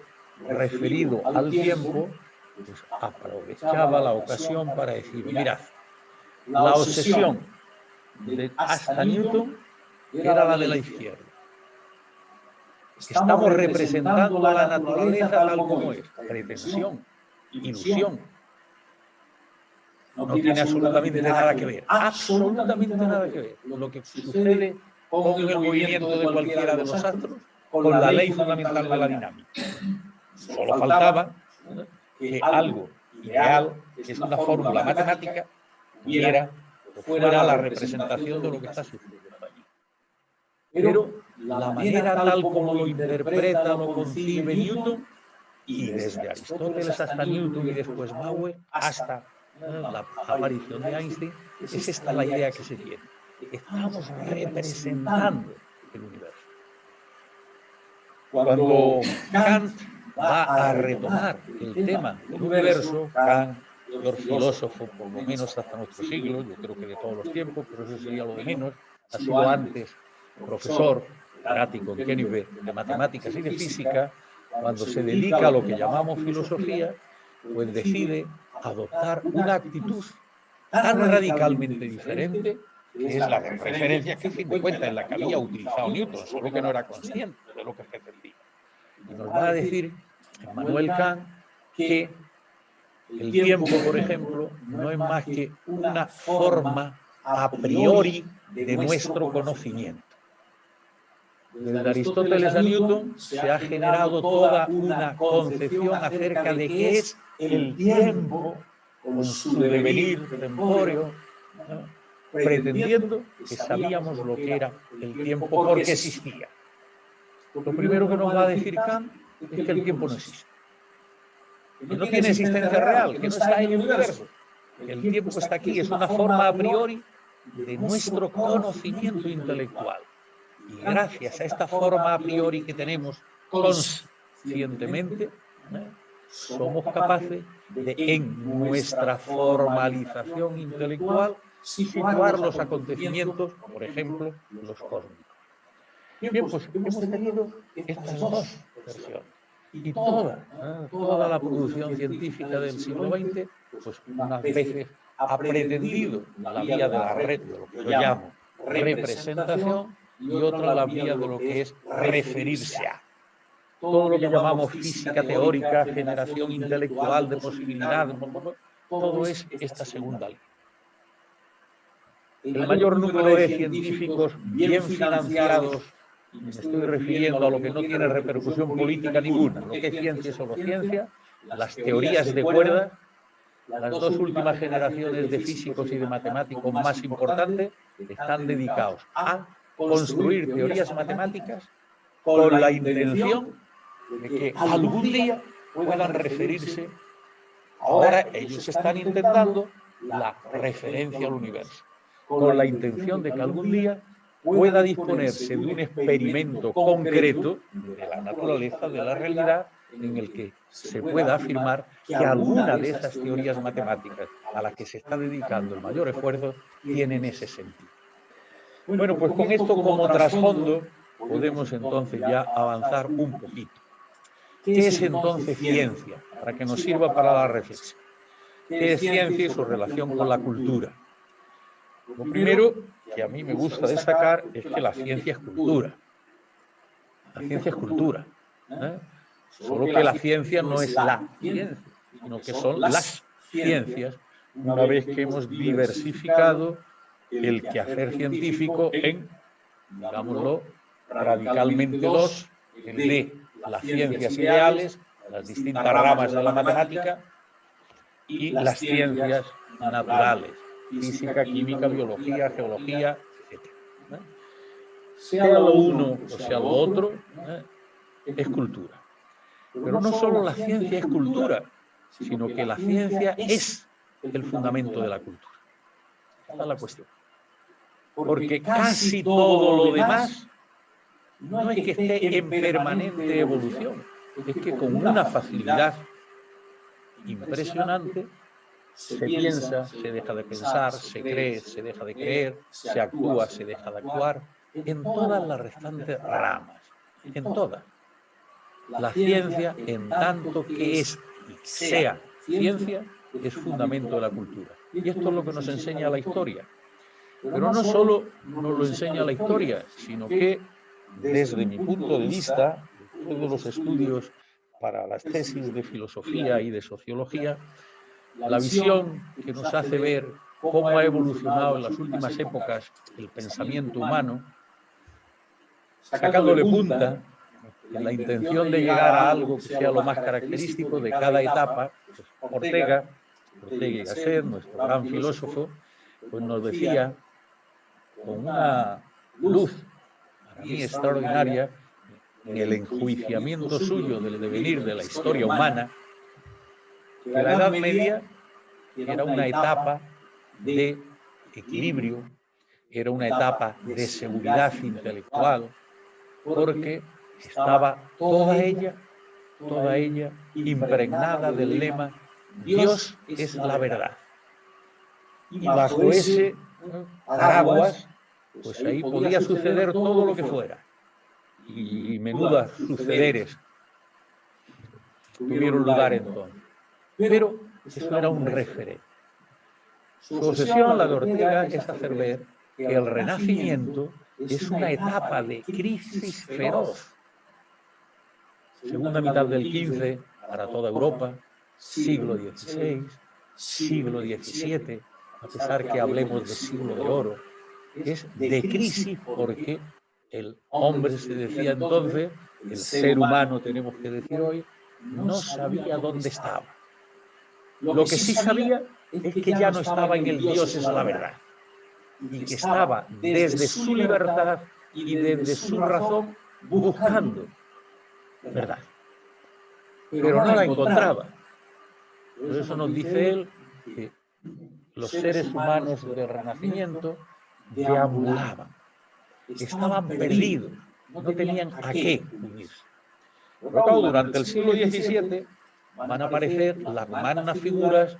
referido al tiempo, pues aprovechaba la ocasión para decir, mirad, la obsesión hasta Newton era la de la izquierda. Estamos representando a la naturaleza tal como es. Pretensión, ilusión. No tiene absolutamente nada que ver. Absolutamente nada que ver. Lo que sucede con el movimiento de cualquiera de los astros, con la ley fundamental de la dinámica. Solo faltaba que algo ideal, que es una fórmula matemática, pudiera o fuera la representación de lo que está sucediendo allí. Pero la manera tal como lo interpreta, lo concibe Newton, y desde Aristóteles hasta Newton y después Bauer, hasta la aparición de Einstein, es esta la idea que se tiene. Estamos representando el universo. Cuando Kant va a retomar el tema del universo, Kant, mayor filósofo, por lo menos hasta nuestro siglo, yo creo que de todos los tiempos, pero eso sería lo de menos, ha sido antes profesor, catedrático en Kennebec de matemáticas y de física. Cuando se dedica a lo que llamamos filosofía, pues decide adoptar una actitud tan radicalmente diferente, que es la de referencia, que a fin de cuentas es la que había utilizado Newton, solo que no era consciente de lo que pretendía. Y nos va a decir Immanuel Kant que el tiempo, por ejemplo, no es más que una forma a priori de nuestro conocimiento. Desde Aristóteles a Newton se ha generado toda una concepción acerca de qué es el tiempo con su devenir tempóreo, ¿no? Pretendiendo que sabíamos lo que era el tiempo porque existía. Lo primero que nos va a decir Kant es que el tiempo no existe. Que no tiene existencia real, que no está en el universo. Que el tiempo está aquí, es una forma a priori de nuestro conocimiento intelectual. Y gracias a esta forma a priori que tenemos conscientemente, somos capaces de, en nuestra formalización intelectual, situar los acontecimientos, por ejemplo, los cósmicos. Bien, pues hemos tenido estas dos versiones. Y toda la producción científica del siglo XX, pues unas veces ha pretendido la vía de la red, de lo que yo llamo representación, y otra la vía de lo que es referirse a. Todo lo que llamamos física teórica, generación intelectual de posibilidades, todo es esta segunda línea. El mayor número de científicos bien financiados, y me estoy refiriendo a lo que no tiene repercusión política ninguna, lo que es ciencia es solo ciencia, las teorías de cuerda, las dos últimas generaciones de físicos y de matemáticos más importantes están dedicados a construir teorías matemáticas con la intención de que algún día puedan referirse. Ahora ellos están intentando la referencia al universo, con la intención de que algún día pueda disponerse de un experimento concreto de la naturaleza, de la realidad, en el que se pueda afirmar que alguna de esas teorías matemáticas a las que se está dedicando el mayor esfuerzo tienen ese sentido. Bueno, pues con esto como trasfondo podemos entonces ya avanzar un poquito. ¿Qué es entonces ciencia? Para que nos sirva para la reflexión. ¿Qué es ciencia y su relación con la cultura? Lo primero que a mí me gusta destacar es que la ciencia es cultura. La ciencia es cultura. Solo que la ciencia no es la ciencia, sino que son las ciencias, una vez que hemos diversificado el quehacer científico en, digámoslo, radicalmente dos, el de las ciencias ideales, las distintas ramas de la matemática, y las ciencias naturales, física, química, biología, geología, etc. Sea lo uno o sea lo otro, es cultura. Pero no solo la ciencia es cultura, sino que la ciencia es el fundamento de la cultura. Esta es la cuestión. Porque casi todo lo demás no es que esté en permanente evolución, es que con una facilidad impresionante se piensa, se deja de pensar, se cree, se deja de creer, se actúa, se deja de actuar, en todas las restantes ramas, en todas. La ciencia, en tanto que es y sea ciencia, es fundamento de la cultura. Y esto es lo que nos enseña la historia. Pero no solo nos lo enseña la historia, sino que, desde mi punto de vista, después de los estudios para las tesis de filosofía y de sociología, la visión que nos hace ver cómo ha evolucionado en las últimas épocas el pensamiento humano, sacándole punta en la intención de llegar a algo que sea lo más característico de cada etapa, pues Ortega y Gasset, nuestro gran filósofo, pues nos decía, con una luz para mí extraordinaria, en el enjuiciamiento suyo del devenir de la historia humana, que la Edad Media era una etapa de equilibrio, era una etapa de seguridad intelectual, porque estaba toda ella impregnada del lema Dios es la verdad. Y bajo ese paraguas, pues ahí podía suceder todo lo que fuera. Y menudas sucederes tuvieron lugar entonces. Pero eso era un referente. Su obsesión, la de Ortega, es hacer ver que el Renacimiento es una etapa de crisis feroz. Segunda mitad del XV para toda Europa, siglo XVI, siglo XVII, a pesar que hablemos de siglo de oro, es de crisis porque el hombre, se decía entonces, el ser humano, tenemos que decir hoy, no sabía dónde estaba. Lo que sí sabía es que ya no estaba en el Dios es la verdad, y que estaba desde su libertad y desde su razón buscando verdad. Pero no la encontraba. Por eso nos dice él que los seres humanos del Renacimiento deambulaban, estaban perdidos, no tenían a qué unirse. Pero claro, durante el siglo XVII van a aparecer las magnas figuras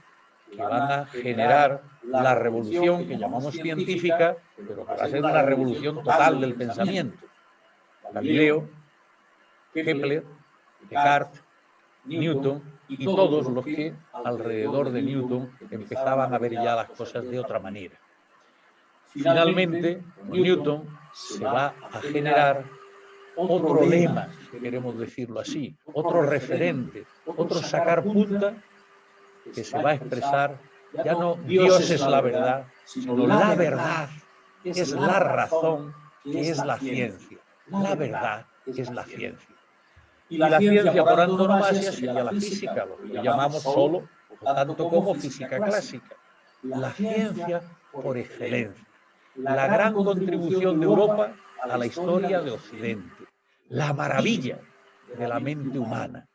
que van a generar la revolución que llamamos científica, pero que va a ser una revolución total del pensamiento. Galileo, Kepler, Descartes, Newton y todos los que alrededor de Newton empezaban a ver ya las cosas de otra manera. Finalmente, con Newton se va a generar otro lema, si queremos decirlo así, otro referente, otro sacar punta que se va a expresar, ya no Dios es la verdad, sino la verdad es la razón, que es la ciencia. La verdad es la ciencia. Y la ciencia por antonomasia sería la física, lo que llamamos solo, tanto como física clásica. La ciencia por excelencia. La gran contribución de Europa a la historia de Occidente. La maravilla de la mente humana.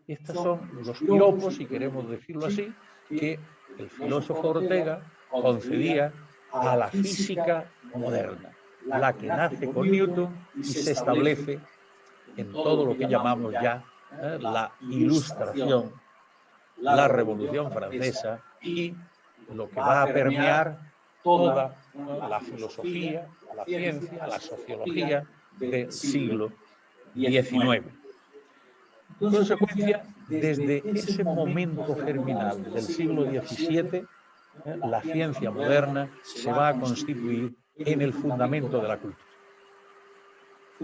Estos son los piropos, si queremos decirlo así, que el filósofo Ortega concedía a la física moderna, la que nace con Newton y se establece en todo lo que llamamos ya la Ilustración, la Revolución Francesa y lo que va a permear toda la filosofía, la ciencia, la sociología del siglo XIX. En consecuencia, desde ese momento germinal del siglo XVII, la ciencia moderna se va a constituir en el fundamento de la cultura.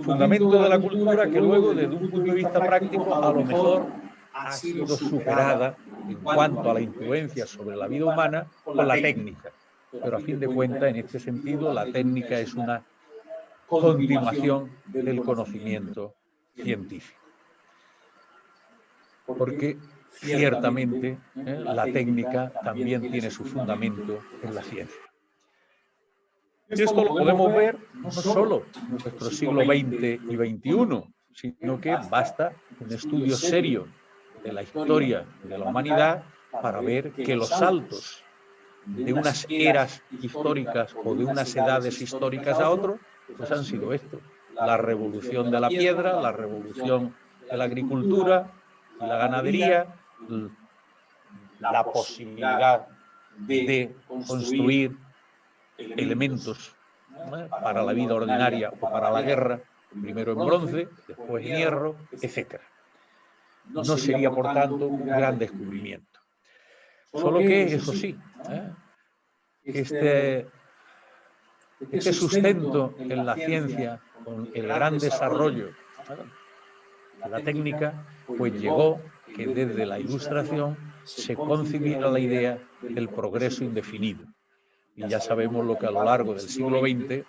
Fundamento de la cultura que luego, desde un punto de vista práctico, a lo mejor ha sido superada en cuanto a la influencia sobre la vida humana con la técnica. Pero a fin de cuentas, en este sentido, la técnica es una continuación del conocimiento científico. Porque ciertamente la técnica también tiene su fundamento en la ciencia. Y esto lo podemos ver no solo en nuestro siglo XX y XXI, sino que basta un estudio serio de la historia de la humanidad para ver que los saltos de unas eras históricas o de unas edades históricas a otras, pues han sido estos. La revolución de la piedra, la revolución de la agricultura y la ganadería, la posibilidad de construir elementos para la vida ordinaria o para la guerra, primero en bronce, después en hierro, etc. No sería, por tanto, un gran descubrimiento. Solo que, eso sí, este sustento en la ciencia, con el gran desarrollo de la técnica, pues llegó que desde la Ilustración se concibiera la idea del progreso indefinido. Y ya sabemos lo que a lo largo del siglo XX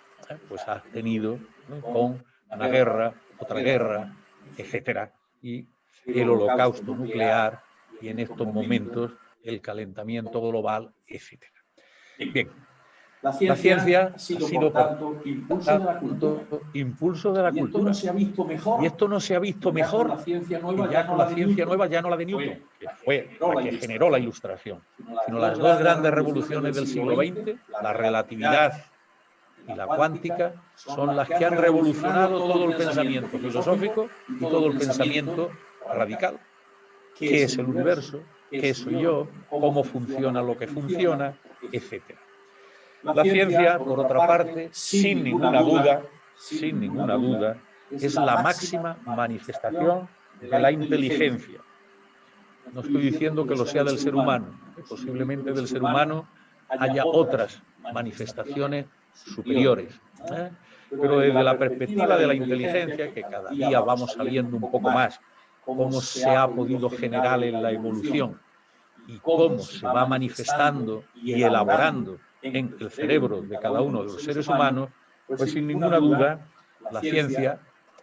pues ha tenido, con una guerra, otra guerra, etcétera, y el holocausto nuclear y en estos momentos el calentamiento global, etcétera. Bien, la ciencia ha sido, por tanto, impulso de la cultura. Y esto no se ha visto mejor que ya no la ciencia nueva, ya no la de Newton, que fue la que generó la Ilustración, sino las dos grandes revoluciones del siglo XX, la relatividad y la cuántica, son las que han revolucionado todo el pensamiento filosófico y todo el pensamiento radical. ¿Qué es el universo? ¿Qué soy yo? ¿Cómo funciona lo que funciona? Etcétera. La ciencia, por otra parte, sin ninguna duda, es la máxima manifestación de la inteligencia. No estoy diciendo que lo sea del ser humano, que posiblemente del ser humano haya otras manifestaciones superiores. Pero desde la perspectiva de la inteligencia, que cada día vamos sabiendo un poco más cómo se ha podido generar en la evolución y cómo se va manifestando y elaborando en el cerebro de cada uno de los seres humanos, pues sin ninguna duda la ciencia,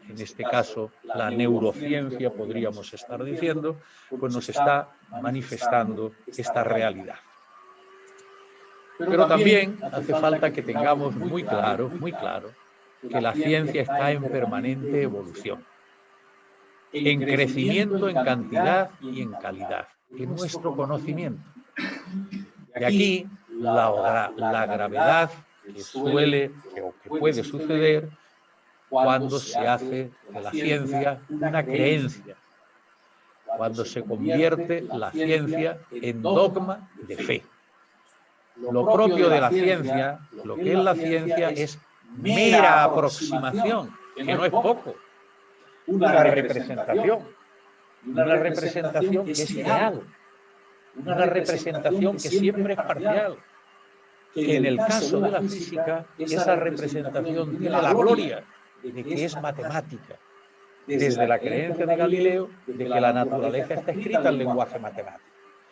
en este caso la neurociencia podríamos estar diciendo, pues nos está manifestando esta realidad. Pero también hace falta que tengamos muy claro que la ciencia está en permanente evolución, en crecimiento en cantidad y en calidad, en nuestro conocimiento. Y aquí la gravedad que suele o que puede suceder cuando se hace de la ciencia una creencia, cuando se convierte la ciencia en dogma de fe. Lo propio de la ciencia, lo que es la ciencia, es mera aproximación, que no es poco, una representación que es real, una representación que siempre es parcial, que en el caso de la física esa representación tiene la gloria de que es matemática, desde la creencia de Galileo de que la naturaleza está escrita en lenguaje matemático.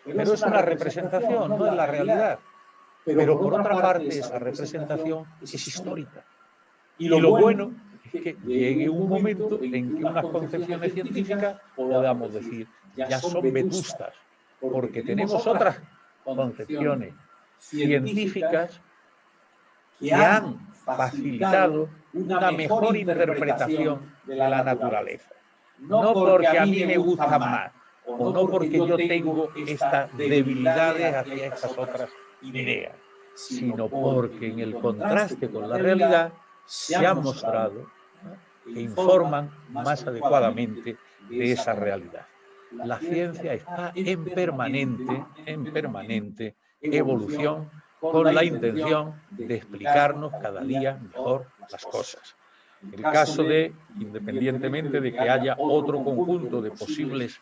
Pero es una representación, no es la realidad. Pero por otra parte esa representación es histórica. Y lo bueno es que llegue un momento en que unas concepciones científicas podamos decir, ya son vetustas, porque tenemos otras concepciones científicas que han facilitado una mejor interpretación de la naturaleza. No porque a mí me gustan más, o no porque yo tengo estas debilidades hacia estas otras ideas, sino porque en el contraste con la realidad se han mostrado que informan más adecuadamente de esa realidad. La ciencia está en permanente evolución con la intención de explicarnos cada día mejor las cosas. El caso de, independientemente de que haya otro conjunto de posibles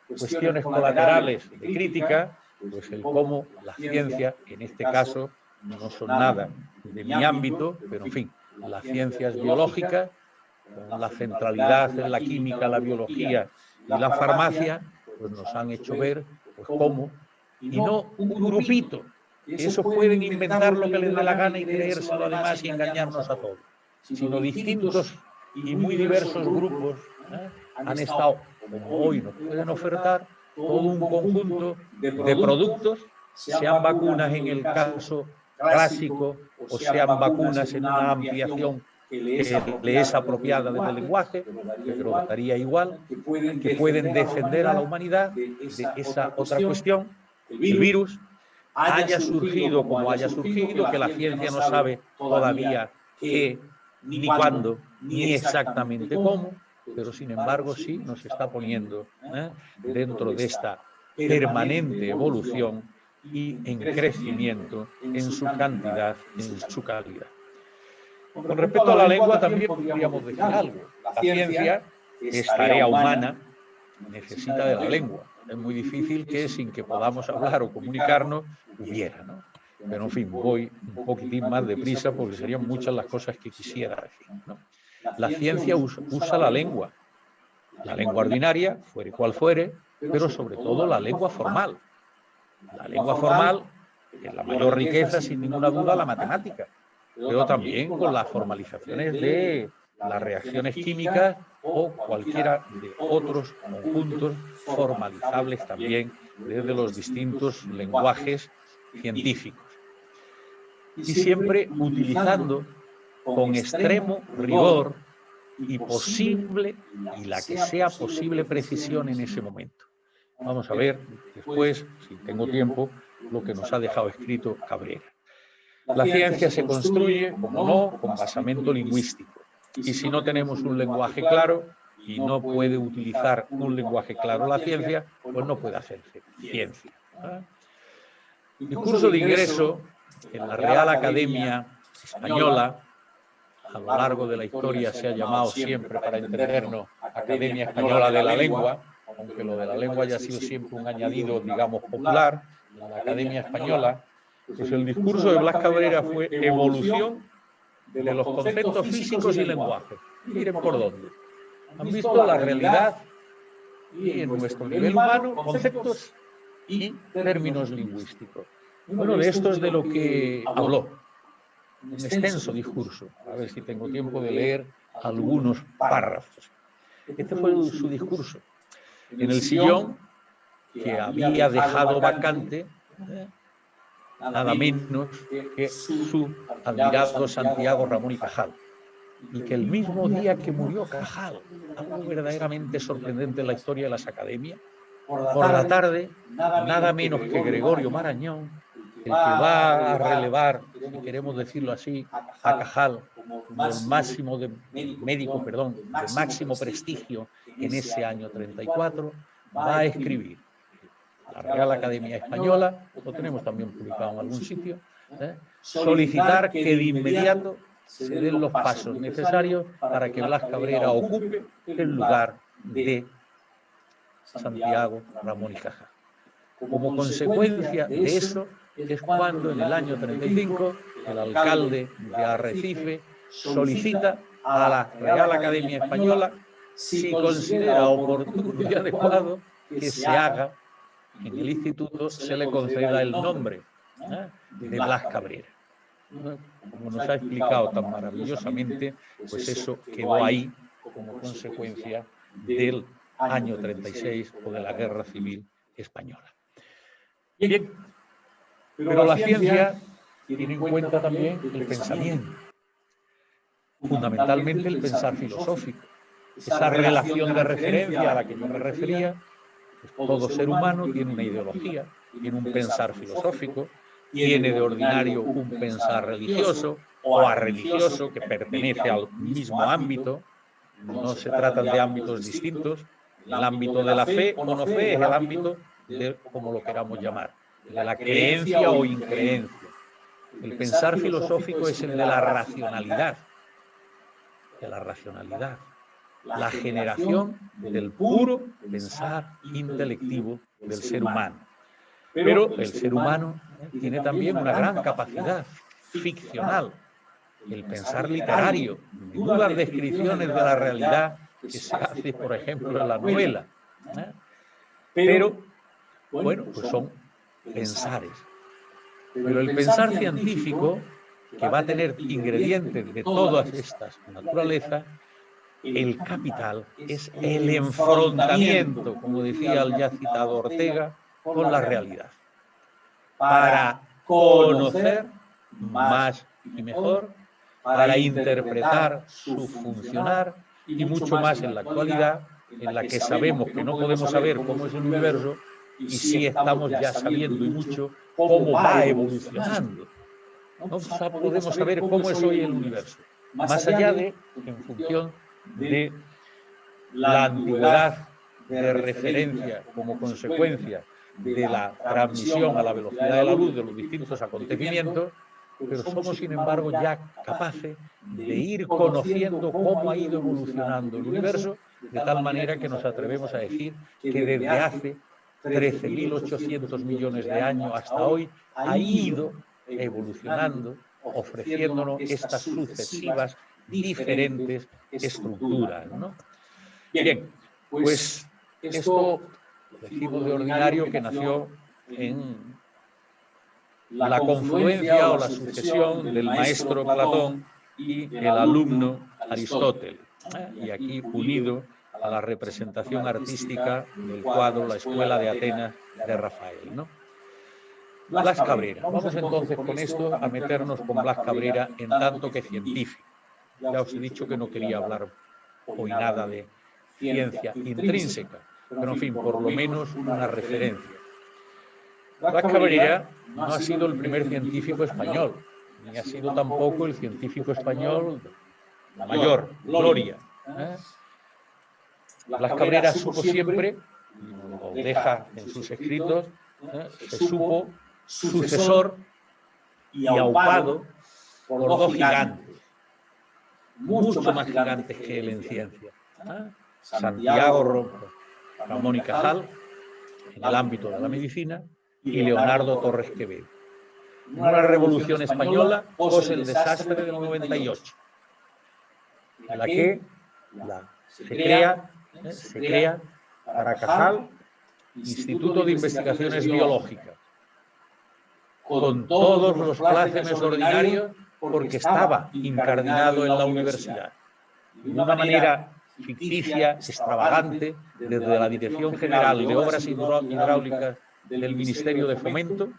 cuestiones colaterales de crítica, pues el cómo la ciencia, en este caso, no son nada de mi ámbito, pero en fin, las ciencias biológicas, con la centralidad en la química, la biología y la farmacia, pues nos han hecho ver pues cómo, y no un grupito, que esos pueden inventar lo que les dé la gana y creérselo además y engañarnos a todos, sino distintos y muy diversos grupos han estado, como hoy nos pueden ofertar, todo un conjunto de productos, sean vacunas en el caso clásico o sean vacunas en una ampliación que le es apropiada desde el lenguaje, pero daría igual, que pueden defender a la humanidad de esa otra cuestión, el virus, haya surgido como haya surgido, que la ciencia no sabe todavía qué, ni cuándo, ni exactamente cómo, pero sin embargo sí nos está poniendo dentro de esta permanente evolución y en crecimiento en su cantidad, en su calidad. Con respecto a la lengua también podríamos decir algo. La ciencia, que es tarea humana, necesita de la lengua. Es muy difícil que sin que podamos hablar o comunicarnos hubiera, ¿no? Pero en fin, voy un poquitín más deprisa porque serían muchas las cosas que quisiera decir, ¿no? La ciencia usa la lengua ordinaria, fuere cual fuere, pero sobre todo la lengua formal. La lengua formal, que es la mayor riqueza, sin ninguna duda, la matemática, pero también con las formalizaciones de las reacciones químicas o cualquiera de otros conjuntos formalizables también desde los distintos lenguajes científicos. Y siempre utilizando con extremo rigor y la que sea posible precisión en ese momento. Vamos a ver después, si tengo tiempo, lo que nos ha dejado escrito Cabrera. La ciencia se construye, como no, con basamento lingüístico. Y si no tenemos un lenguaje claro y no puede utilizar un lenguaje claro la ciencia, pues no puede hacerse ciencia. Discurso de ingreso en la Real Academia Española, a lo largo de la historia se ha llamado siempre, para entendernos, Academia Española de la Lengua, aunque lo de la lengua haya sido siempre un añadido, digamos, popular, la Academia Española, pues el discurso de Blas Cabrera fue evolución de los conceptos físicos y lenguaje. Miren por dónde. Han visto la realidad y en nuestro nivel humano conceptos y términos lingüísticos. Bueno, de esto es de lo que habló. Un extenso discurso. A ver si tengo tiempo de leer algunos párrafos. Este fue su discurso. En el sillón que había dejado vacante nada menos que su admirado Santiago Ramón y Cajal. Y que el mismo día que murió Cajal, algo verdaderamente sorprendente en la historia de las academias, por la tarde, nada menos que Gregorio Marañón, el que va a relevar, si queremos decirlo así, a Cajal como el máximo médico de máximo prestigio en ese año 34, va a escribir la Real Academia Española, lo tenemos también publicado en algún sitio, solicitar que de inmediato se den los pasos necesarios para que Blas Cabrera ocupe el lugar de Santiago Ramón y Cajal. Como consecuencia de eso es cuando en el año 35 el alcalde de Arrecife solicita a la Real Academia Española si considera oportuno y adecuado que se haga en el instituto, se le conceda el nombre de Blas Cabrera. Como nos ha explicado tan maravillosamente, pues eso quedó ahí como consecuencia del año 36 o de la Guerra Civil Española. Bien, pero la ciencia tiene en cuenta también el pensamiento, fundamentalmente el pensar filosófico, esa relación de referencia a la que yo me refería. Todo ser humano tiene una ideología, tiene un pensar filosófico, tiene de ordinario un pensar religioso o arreligioso que pertenece al mismo ámbito. No se tratan de ámbitos distintos. El ámbito de la fe o no fe es el ámbito de, como lo queramos llamar, de la creencia o increencia. El pensar filosófico es el de la racionalidad, la generación del puro pensar intelectivo del ser humano. Pero el ser humano tiene también una gran capacidad ficcional, el pensar literario, menudas descripciones de la realidad que se hace, por ejemplo, en la novela. Pero, bueno, pues son pensares. Pero el pensar científico, que va a tener ingredientes de todas estas naturalezas, el capital es el enfrentamiento, como decía el ya citado Ortega, con la realidad, para conocer más y mejor, para interpretar su funcionar y mucho más en la actualidad, en la que sabemos que no podemos saber cómo es el universo y sí estamos ya sabiendo y mucho cómo va evolucionando. No podemos saber cómo es hoy el universo, más allá de, en función de la antigüedad de referencia como consecuencia de la transmisión a la velocidad de la luz de los distintos acontecimientos, pero somos, sin embargo, ya capaces de ir conociendo cómo ha ido evolucionando el universo, de tal manera que nos atrevemos a decir que desde hace 13.800 millones de años hasta hoy ha ido evolucionando, ofreciéndonos estas sucesivas diferentes estructuras, ¿no? Bien, pues esto decimos de ordinario que nació en la confluencia o la sucesión del maestro Platón y el alumno Aristóteles. y aquí unido a la representación artística del cuadro La Escuela de Atenas de Rafael, ¿no? Blas Cabrera. Vamos entonces con esto a meternos con Blas Cabrera en tanto que científico. Ya os he dicho que no quería hablar hoy nada de ciencia intrínseca, pero en fin, por lo menos una referencia. Blas Cabrera no ha sido el primer científico español, ni ha sido tampoco el científico español de mayor gloria. Blas Cabrera supo siempre, lo deja en sus escritos, se supo sucesor y aupado por dos gigantes, mucho más gigantes que él en ciencia. Santiago Ramón y Cajal, en el ámbito de la medicina, y Leonardo Torres Quevedo. En una revolución española, pos el desastre del 98, en la que se crea para Cajal Instituto de Investigaciones Biológicas, con todos los plácemes ordinarios, porque estaba incardinado en la universidad. De una manera ficticia, extravagante, desde la Dirección General de Obras Hidráulicas del Ministerio de Fomento,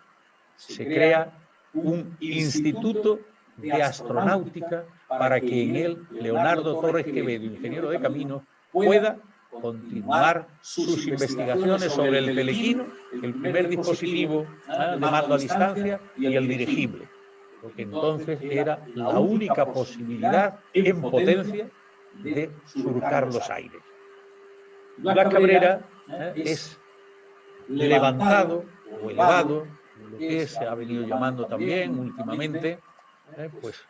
se crea un instituto de astronáutica para que en él Leonardo Torres Quevedo, ingeniero de caminos, pueda continuar sus investigaciones sobre el telequino, el primer dispositivo de mando a distancia, y el dirigible, porque entonces era la única posibilidad en potencia de surcar los aires. Blas Cabrera es levantado o elevado, lo que se ha venido llamando también últimamente, pues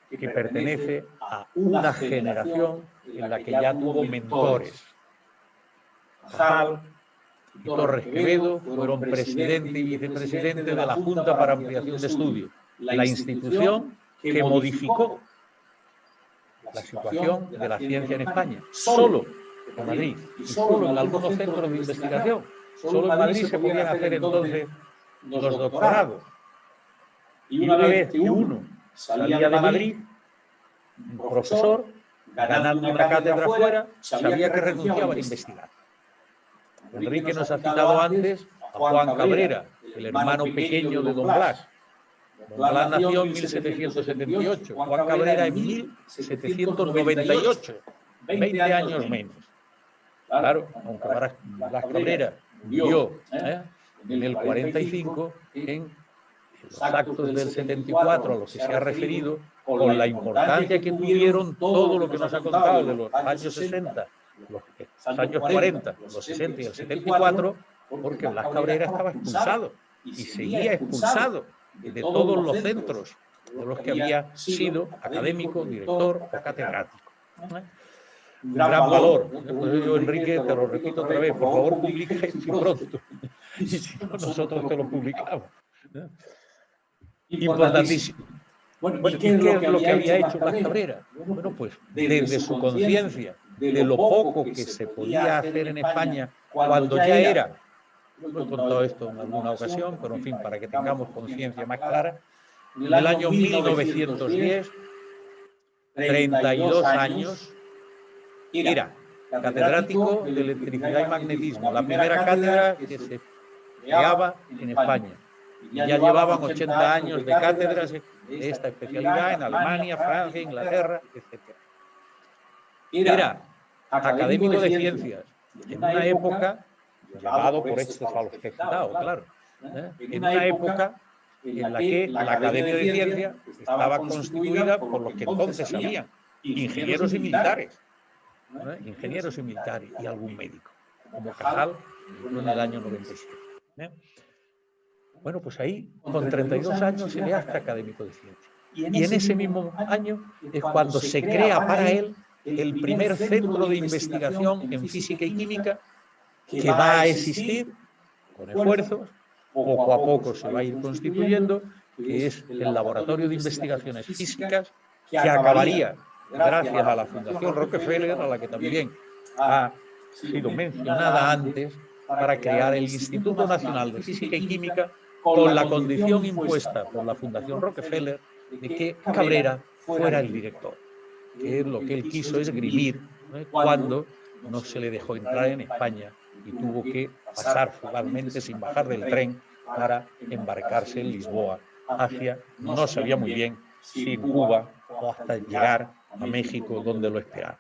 que pertenece a una generación en la que ya tuvo mentores. Cajal y Torres Quevedo fueron presidente y vicepresidente de la Junta para Ampliación de Estudios, la institución que modificó la situación de la ciencia en España, solo en Madrid y solo en algunos centros de investigación. Solo en Madrid se podían hacer entonces los doctorados. Y una vez que uno salía de Madrid, un profesor, ganando una cátedra fuera, sabía que renunciaba a investigar. Enrique nos ha citado antes a Juan Cabrera, el hermano pequeño de don Blas. Don Blas nació en 1778, Juan Cabrera en 1798, 20 años menos. Claro, aunque Blas Cabrera murió en el 45, en los actos del 74 a los que se ha referido, con la importancia que tuvieron todo lo que nos ha contado de los años 60, los años 40, los 60 y el 74, porque Blas Cabrera estaba expulsado y seguía expulsado de todos los centros de los que había sido académico, director o catedrático. Un gran valor. Pues yo, Enrique, te lo repito otra vez, por favor, publica esto pronto. Y si no, nosotros te lo publicamos. Importantísimo. Bueno, ¿y qué es lo que había hecho Blas Cabrera? Bueno, pues desde su conciencia de lo poco que se podía hacer en España cuando ya era, lo he contado esto en alguna ocasión, pero en fin, para que tengamos conciencia más clara, en el año 1910, 32 años, era catedrático de electricidad y magnetismo, la primera cátedra que se creaba en España. Y ya llevaban 80 años de cátedras de esta especialidad en Alemania, Francia, Inglaterra, etc. Era académico de ciencias en una época, llevado por estos a los que he citado, claro, en una época en la que la Academia de Ciencias estaba constituida por los que entonces había ingenieros y militares, y algún médico, como Cajal en el año 97. Bueno, pues ahí, con 32 años, se le hace académico de ciencia. Y en ese mismo año es cuando se crea para él el primer centro de investigación en física y química que va a existir con esfuerzos, poco a poco se va a ir constituyendo, que es el Laboratorio de Investigaciones Físicas, que acabaría, gracias a la Fundación Rockefeller, a la que también ha sido mencionada antes, para crear el Instituto Nacional de Física y Química, con la condición impuesta por la Fundación Rockefeller de que Cabrera fuera el director. que lo que él quiso esgrimir cuando no se le dejó entrar en España y tuvo que pasar fugazmente sin bajar del tren para embarcarse en Lisboa hacia, no sabía muy bien, si en Cuba o hasta llegar a México, donde lo esperaba.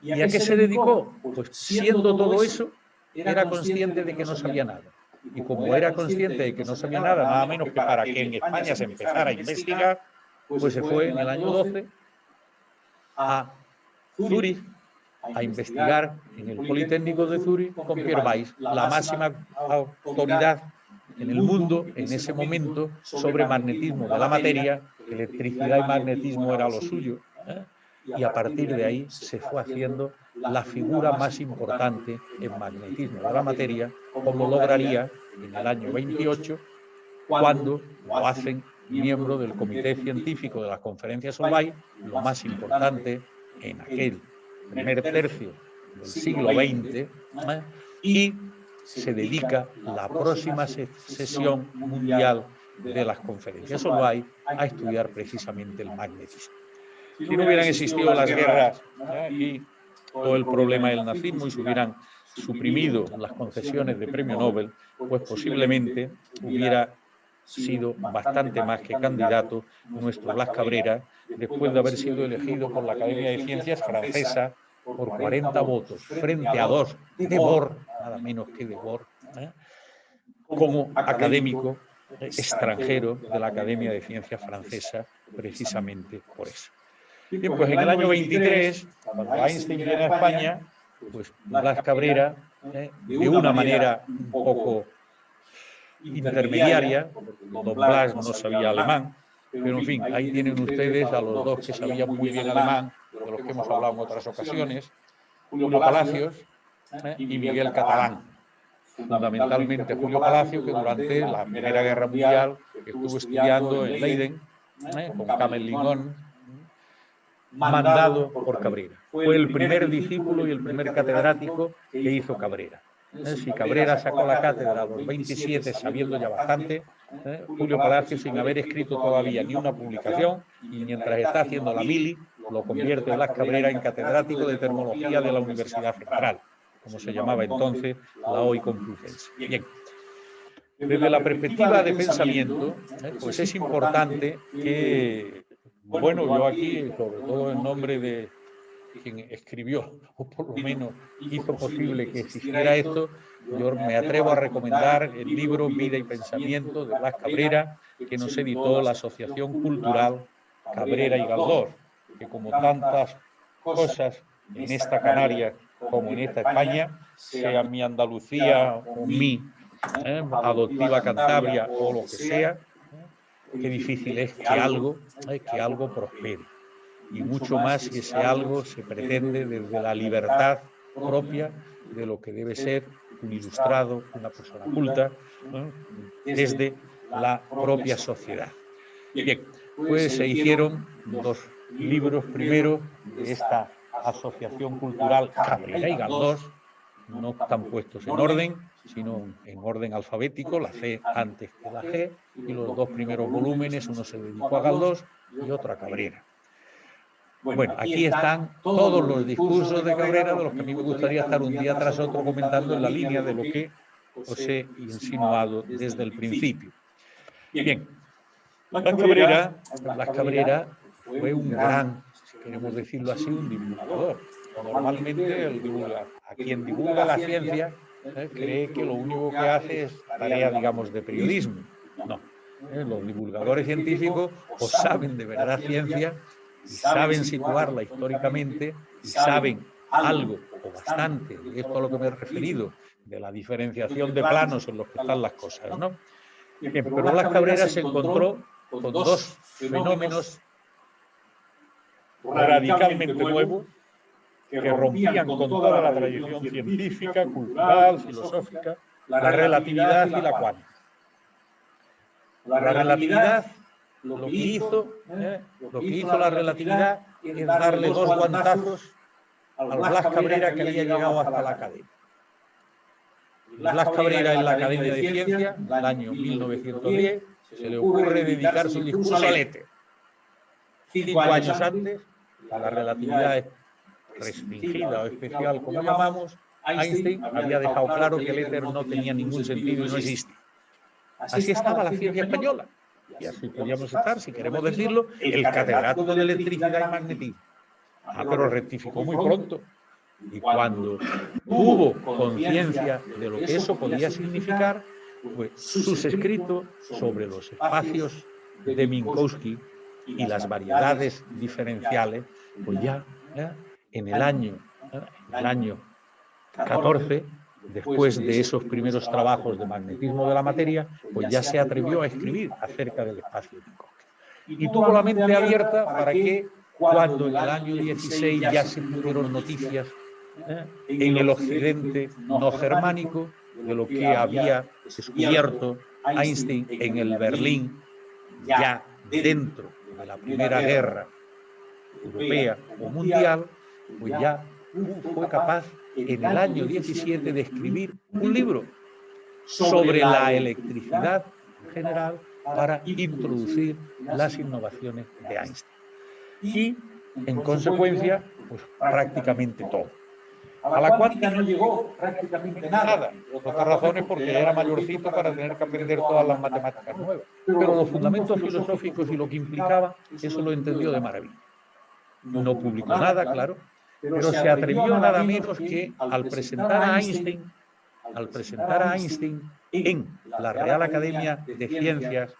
¿Y a qué se dedicó? Pues siendo todo eso, era consciente de que no sabía nada. Y como era consciente de que no sabía nada menos que para que en España se empezara a investigar, pues se fue en el año 12 a Zúrich a investigar en el Politécnico de Zúrich con Pierre Weiss, la máxima autoridad en el mundo en ese momento sobre magnetismo de la materia. Electricidad y magnetismo era lo suyo, y a partir de ahí se fue haciendo la figura más importante en magnetismo de la materia, como lograría en el año 28, cuando lo hacen miembro del comité científico de las conferencias Solvay, lo más importante en aquel primer tercio del siglo XX, y se dedica la próxima sesión mundial de las conferencias Solvay a estudiar precisamente el magnetismo. Si no hubieran existido las guerras y todo el problema del nazismo y se hubieran suprimido las concesiones de premio Nobel, pues posiblemente hubiera sido bastante más que candidato nuestro Blas Cabrera, después de haber sido elegido por la Academia de Ciencias francesa por 40 votos frente a 2 de Bohr, nada menos que de Bohr, como académico extranjero de la Academia de Ciencias francesa, precisamente por eso. Bien, pues en el año 23, cuando Einstein viene a España, pues Blas Cabrera, de una manera un poco intermediaria, don Blas no sabía alemán, pero en fin, ahí tienen ustedes a los dos que sabían muy bien alemán, de los que hemos hablado en otras ocasiones, Julio Palacios y Miguel Catalán. Fundamentalmente Julio Palacios, que durante la Primera Guerra Mundial estuvo estudiando en Leiden con Kamerlingh, mandado por Cabrera. Fue el primer discípulo y el primer catedrático que hizo Cabrera. Si Cabrera sacó la cátedra a los 27 sabiendo ya bastante, Julio Palacios, sin haber escrito todavía ni una publicación, y mientras está haciendo la mili, lo convierte Blas Cabrera en catedrático de termología de la Universidad Central, como se llamaba entonces la hoy Complutense. Bien. Desde la perspectiva de pensamiento, pues es importante que, bueno, yo aquí, sobre todo en nombre de quien escribió, o por lo menos hizo posible que existiera esto, yo me atrevo a recomendar el libro Vida y Pensamiento de Blas Cabrera, que nos editó la Asociación Cultural Cabrera y Galdós, que como tantas cosas en esta Canarias como en esta España, sea mi Andalucía o mi adoptiva Cantabria o lo que sea, qué difícil es que algo prospere. Y mucho más si ese algo se pretende desde la libertad propia de lo que debe ser un ilustrado, una persona culta, desde la propia sociedad. Bien, pues se hicieron 2 libros primero de esta Asociación Cultural Cabrera y Galdós, no están puestos en orden, sino en orden alfabético, la C antes que la G, y los 2 primeros volúmenes, uno se dedicó a Galdós y otro a Cabrera. Bueno, aquí están todos los discursos de Cabrera, de los que a mí me gustaría estar un día tras otro comentando en la línea de lo que os he insinuado desde el principio. Bien, Blas Cabrera fue un gran, si queremos decirlo así, un divulgador. Normalmente a quien divulga la ciencia cree que lo único que hace es tarea, digamos, de periodismo. No, los divulgadores científicos o saben de verdad ciencia y saben situarla históricamente y saben algo o bastante de esto a lo que me he referido, de la diferenciación de planos en los que están las cosas, ¿no? Bien, pero Blas Cabrera se encontró con 2 fenómenos radicalmente nuevos que rompían con toda la tradición científica, cultural, filosófica, la relatividad y la cuántica. La relatividad, lo que hizo la relatividad es darle 2 guantazos al Blas Cabrera que había llegado hasta la academia. Blas Cabrera en la Academia de Ciencias, en el año 1910, se le ocurre dedicar su discurso al éter. 5 años antes la relatividad restringida o especial, como llamamos, Einstein había dejado claro que el éter no tenía ningún sentido y no existe. Así estaba la ciencia española. Y así podíamos estar, si queremos decirlo, el catedrático de electricidad y magnetismo. Pero rectificó muy pronto. Y cuando tuvo conciencia de lo que eso podía significar, pues sus escritos sobre los espacios de Minkowski y las variedades diferenciales, pues ya en el año 14, después de esos primeros trabajos de magnetismo de la materia, pues ya se atrevió a escribir acerca del espacio de Minkowski. Y tuvo la mente abierta para que cuando en el año 16 ya se tuvieron noticias en el occidente no germánico de lo que había descubierto Einstein en el Berlín, ya dentro de la Primera Guerra Europea o Mundial, pues ya fue capaz en el año 17 de escribir un libro sobre la electricidad en general para introducir las innovaciones de Einstein. Y, en consecuencia, pues prácticamente todo. A la cuántica no llegó prácticamente nada. Por otras razones, porque era mayorcito para tener que aprender todas las matemáticas nuevas. Pero los fundamentos filosóficos y lo que implicaba, eso lo entendió de maravilla. No publicó nada, claro, pero se atrevió nada menos que al presentar a Einstein en la Real Academia de Ciencias,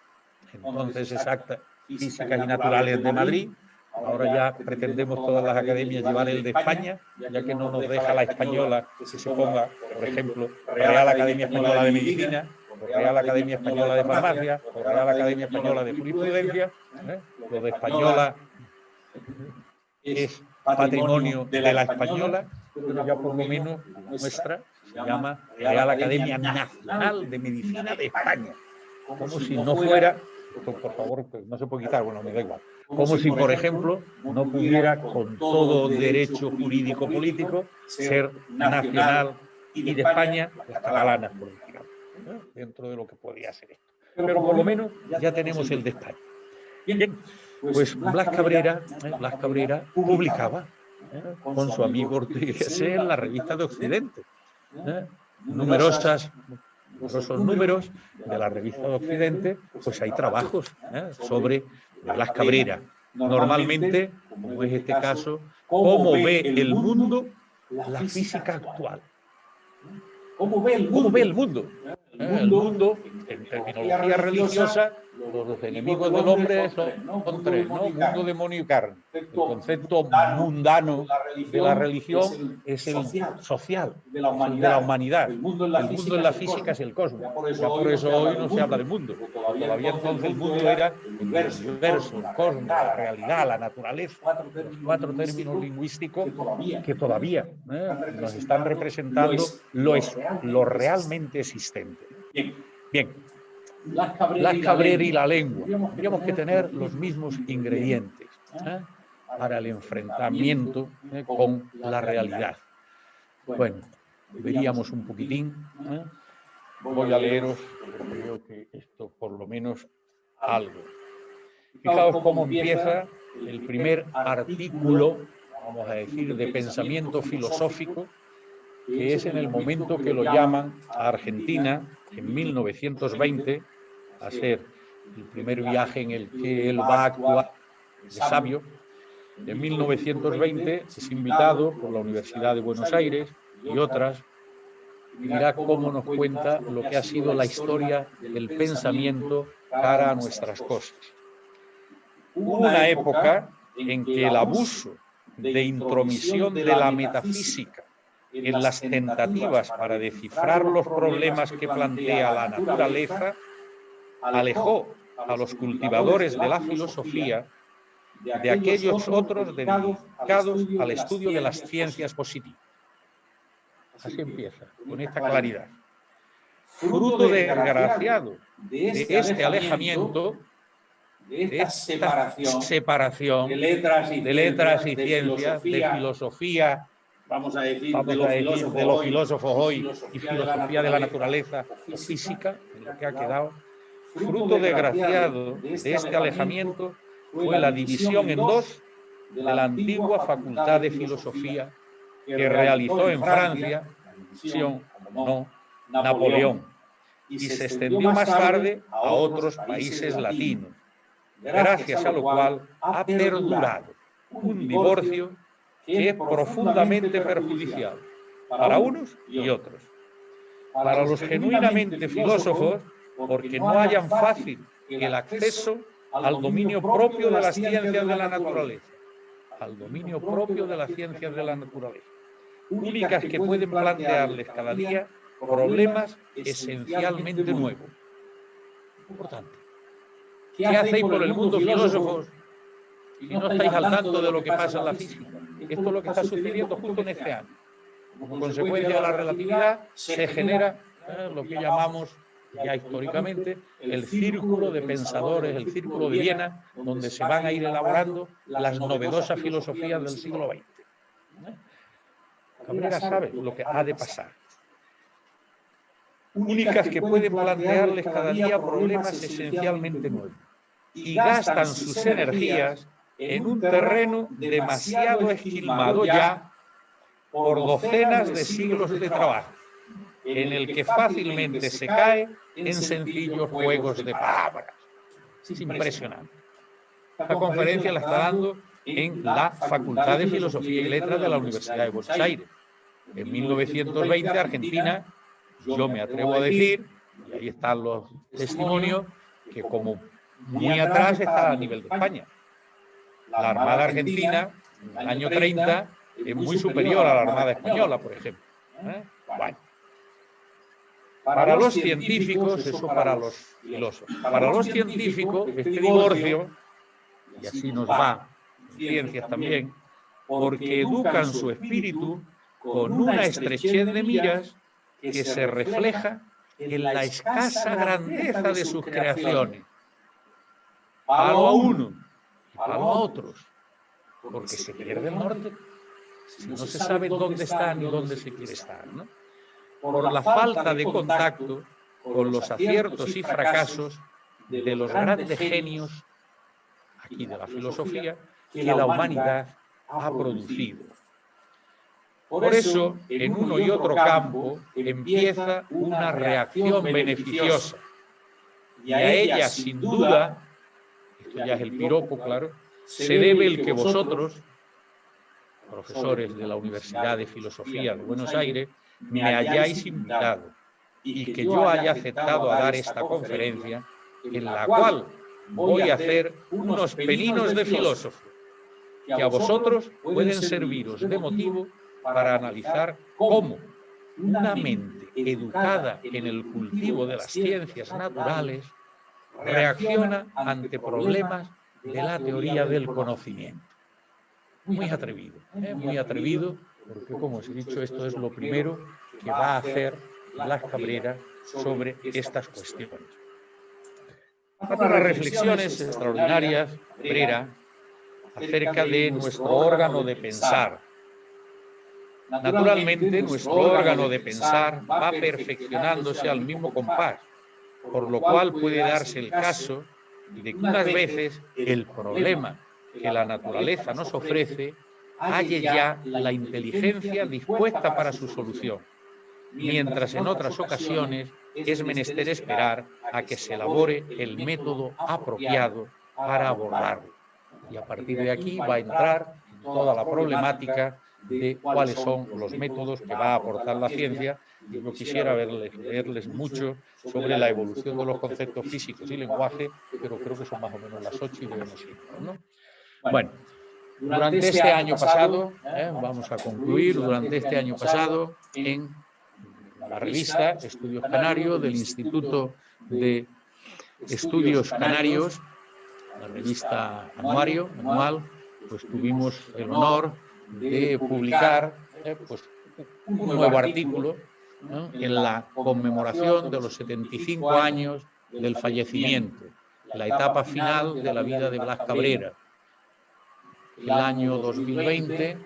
entonces exactas, Físicas y Naturales de Madrid. Ahora ya pretendemos todas las academias llevar el de España, ya que no nos deja la española que se ponga, por ejemplo, Real Academia Española de Medicina, o Real Academia Española de Farmacia, o Real Academia Española de Jurisprudencia. Lo de española es patrimonio de la española, pero ya por lo menos nuestra se llama Real Academia Nacional de Medicina de España. Como si no fuera, por favor, pues no se puede quitar, bueno, me da igual. Como si, por ejemplo, no pudiera, con todo derecho jurídico político, ser nacional y de España las catalanas, por decirlo, dentro de lo que podría ser esto. Pero por lo menos ya tenemos el de España. Bien, pues Blas Cabrera publicaba con su amigo Ortega en la revista de Occidente numerosos números de la revista de Occidente, pues hay trabajos sobre Blas Cabrera. Normalmente, como es este caso, cómo ve el mundo la física actual. ¿Cómo ve el mundo? El mundo, en terminología religiosa, los enemigos del hombre son tres, ¿no? Mundo, demonio y carne. El concepto mundano de la religión es el social, de la humanidad. El mundo en la física es el cosmos. Ya por eso hoy no se habla del mundo. Todavía entonces el mundo era el universo, el cosmos, la realidad, la naturaleza. Los cuatro términos lingüísticos que todavía nos están representando lo realmente existente. Bien. Blas Cabrera y la lengua. Tendríamos que tener los mismos ingredientes para el enfrentamiento con la realidad. Bueno, veríamos un poquitín. Voy a leeros, porque creo que esto por lo menos algo. Fijaos cómo empieza el primer artículo, vamos a decir, de pensamiento filosófico, que es en el momento que lo llaman a Argentina, en 1920, a ser el primer viaje en el que él va a actuar de sabio. En 1920 es invitado por la Universidad de Buenos Aires y otras, y dirá cómo nos cuenta lo que ha sido la historia del pensamiento cara a nuestras cosas. Hubo una época en que el abuso de intromisión de la metafísica en las tentativas para descifrar los problemas que plantea la naturaleza alejó a los cultivadores de la filosofía de aquellos otros dedicados al estudio de las ciencias positivas. Así empieza, con esta claridad. Fruto desgraciado de este alejamiento, de esta separación de letras y ciencias, de filosofía, vamos a decir, de los filósofos hoy y filosofía de la naturaleza o física, en lo que ha quedado. Fruto desgraciado de este alejamiento fue la división en dos de la antigua Facultad de Filosofía que realizó en Francia, como no, Napoleón, y se extendió más tarde a otros países latinos, gracias a lo cual ha perdurado un divorcio que es profundamente perjudicial para unos y otros. Para los genuinamente filósofos, porque no hayan fácil el acceso al dominio propio de las ciencias de la naturaleza, al dominio propio de las ciencias de la naturaleza, únicas que pueden plantearles cada día problemas esencialmente nuevos. Importante. ¿Qué hacéis por el mundo, filósofos, si no estáis al tanto de lo que pasa en la física? Esto es lo que está sucediendo justo en este año. Como consecuencia de la relatividad se genera lo que llamamos ya históricamente el círculo de pensadores, el círculo de Viena, donde se van a ir elaborando las novedosas filosofías del siglo XX. Cabrera sabe lo que ha de pasar. Únicas que pueden plantearles cada día problemas esencialmente nuevos y gastan sus energías en un terreno demasiado esquilmado ya por docenas de siglos de trabajo, en el que fácilmente se cae en sencillos juegos de palabras. Es impresionante. Esta conferencia la está dando en la Facultad de Filosofía y Letras de la Universidad de Buenos Aires. En 1920, Argentina, yo me atrevo a decir, y ahí están los testimonios, que como muy atrás está a nivel de España. La Armada Argentina, en el año 30, es muy superior a la Armada Española, por ejemplo. Bueno. Para los científicos, eso para los filósofos. Para los científicos, este divorcio, y así nos va, en ciencias también, porque educan su espíritu con una estrechez de miras que se refleja en la escasa grandeza de sus creaciones. Palo a uno y palo a otros, porque se pierde el norte. Si no se sabe dónde está ni dónde se quiere estar, ¿no? Por la falta de contacto con los aciertos y fracasos de los grandes genios, aquí de la filosofía, que la humanidad ha producido. Por eso, en uno y otro campo, empieza una reacción beneficiosa. Y a ella, sin duda, esto ya es el piropo, claro, se debe el que vosotros, profesores de la Universidad de Filosofía de Buenos Aires, me hayáis invitado y que yo haya aceptado a dar esta conferencia, en la cual voy a hacer unos peninos de filósofo, que a vosotros pueden serviros de motivo para analizar cómo una mente educada en el cultivo de las ciencias naturales reacciona ante problemas de la teoría del conocimiento. Muy atrevido, porque como os he dicho, esto es lo primero que va a hacer Blas Cabrera sobre estas cuestiones. Hace unas reflexiones extraordinarias, Cabrera, acerca de nuestro órgano de pensar. Naturalmente, nuestro órgano de pensar va perfeccionándose al mismo compás, por lo cual puede darse el caso de que unas veces el problema que la naturaleza nos ofrece halle ya la inteligencia dispuesta para su solución, mientras en otras ocasiones es menester esperar a que se elabore el método apropiado para abordarlo. Y a partir de aquí va a entrar toda la problemática de cuáles son los métodos que va a aportar la ciencia. Y yo quisiera leerles mucho sobre la evolución de los conceptos físicos y lenguaje, pero creo que son más o menos las 8 y debemos ir, ¿no? Bueno, durante este año pasado, vamos a concluir, durante este año pasado, en la revista Estudios Canarios del Instituto de Estudios Canarios, la revista anual, pues tuvimos el honor de publicar pues, un nuevo artículo, ¿no?, en la conmemoración de los 75 años del fallecimiento, la etapa final de la vida de Blas Cabrera. El año 2020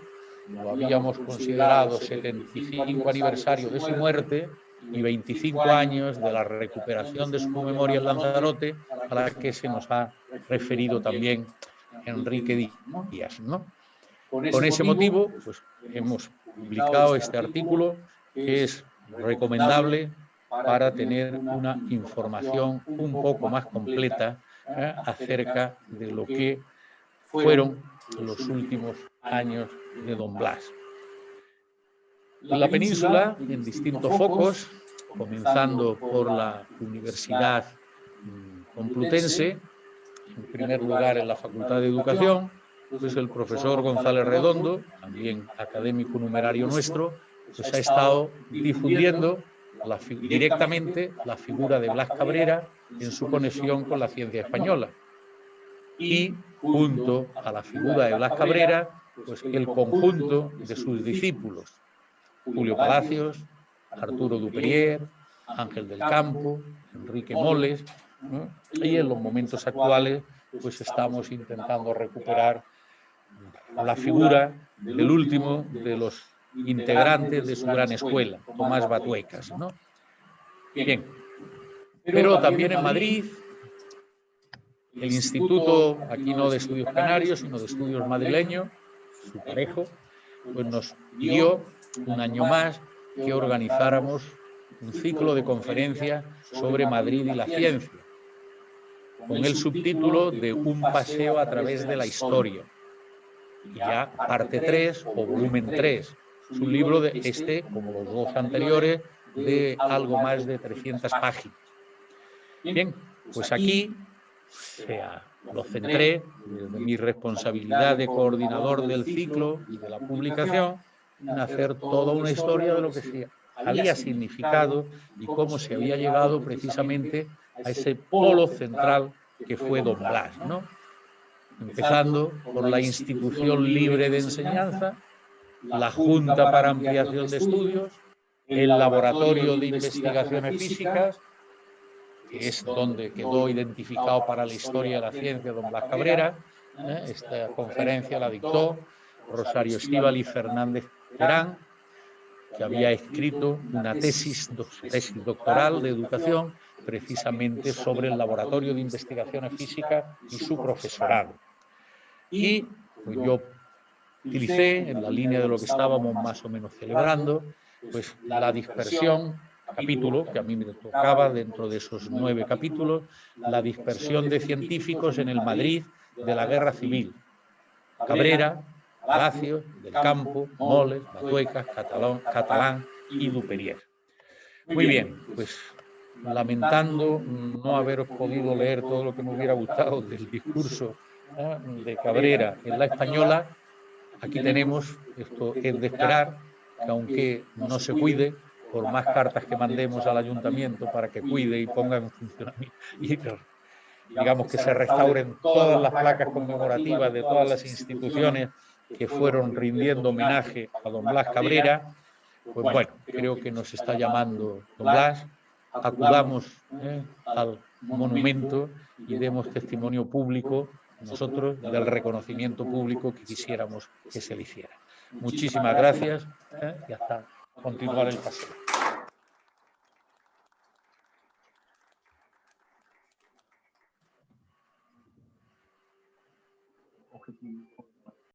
lo habíamos considerado 75 aniversario de su muerte y 25 años de la recuperación de su memoria en Lanzarote, a la que se nos ha referido también Enrique Díaz, ¿no? Con ese motivo, pues, hemos publicado este artículo que es recomendable para tener una información un poco más completa acerca de lo que fueron los últimos años de Don Blas. En la península, en distintos focos, comenzando por la Universidad Complutense, en primer lugar en la Facultad de Educación, pues el profesor González Redondo, también académico numerario nuestro, pues ha estado difundiendo directamente la figura de Blas Cabrera en su conexión con la ciencia española. Y junto a la figura de Blas Cabrera, pues el conjunto de sus discípulos, Julio Palacios, Arturo Duperier, Ángel del Campo, Enrique Moles, ¿no? Y en los momentos actuales pues estamos intentando recuperar la figura del último de los integrantes de su gran escuela, Tomás Batuecas, ¿no? Bien, pero también en Madrid, el Instituto, aquí no de Estudios Canarios, sino de Estudios Madrileños, su parejo, pues nos pidió un año más que organizáramos un ciclo de conferencias sobre Madrid y la ciencia, con el subtítulo de Un paseo a través de la historia. Y ya parte 3 o volumen 3. Es un libro de como los dos anteriores, de algo más de 300 páginas. Bien, pues aquí lo centré desde mi responsabilidad de coordinador del ciclo y de la publicación en hacer toda una historia de lo que se había significado y cómo se había llegado precisamente a ese polo central que fue Don Blas, ¿no? Empezando por la institución libre de enseñanza, la Junta para Ampliación de Estudios, el Laboratorio de Investigaciones Físicas, que es donde quedó identificado para la historia de la ciencia Don Blas Cabrera. Esta conferencia la dictó Rosario Estíbal y Fernández Terán, que había escrito una tesis doctoral de educación precisamente sobre el Laboratorio de Investigaciones Físicas y su profesorado. Y pues, yo utilicé, en la línea de lo que estábamos más o menos celebrando, pues la dispersión, capítulo, que a mí me tocaba dentro de esos 9 capítulos, la dispersión de científicos en el Madrid de la Guerra Civil. Cabrera, Palacios, del Campo, Moles, Batuecas, Catalán y Duperier. Muy bien, pues lamentando no haber podido leer todo lo que me hubiera gustado del discurso de Cabrera en la Española, aquí tenemos, esto es de esperar, que aunque no se cuide, por más cartas que mandemos al ayuntamiento para que cuide y ponga en funcionamiento, y digamos que se restauren todas las placas conmemorativas de todas las instituciones que fueron rindiendo homenaje a Don Blas Cabrera, pues bueno, creo que nos está llamando Don Blas, acudamos al monumento y demos testimonio público nosotros del reconocimiento público que quisiéramos que se le hiciera. Muchísimas gracias y hasta continuar el paseo.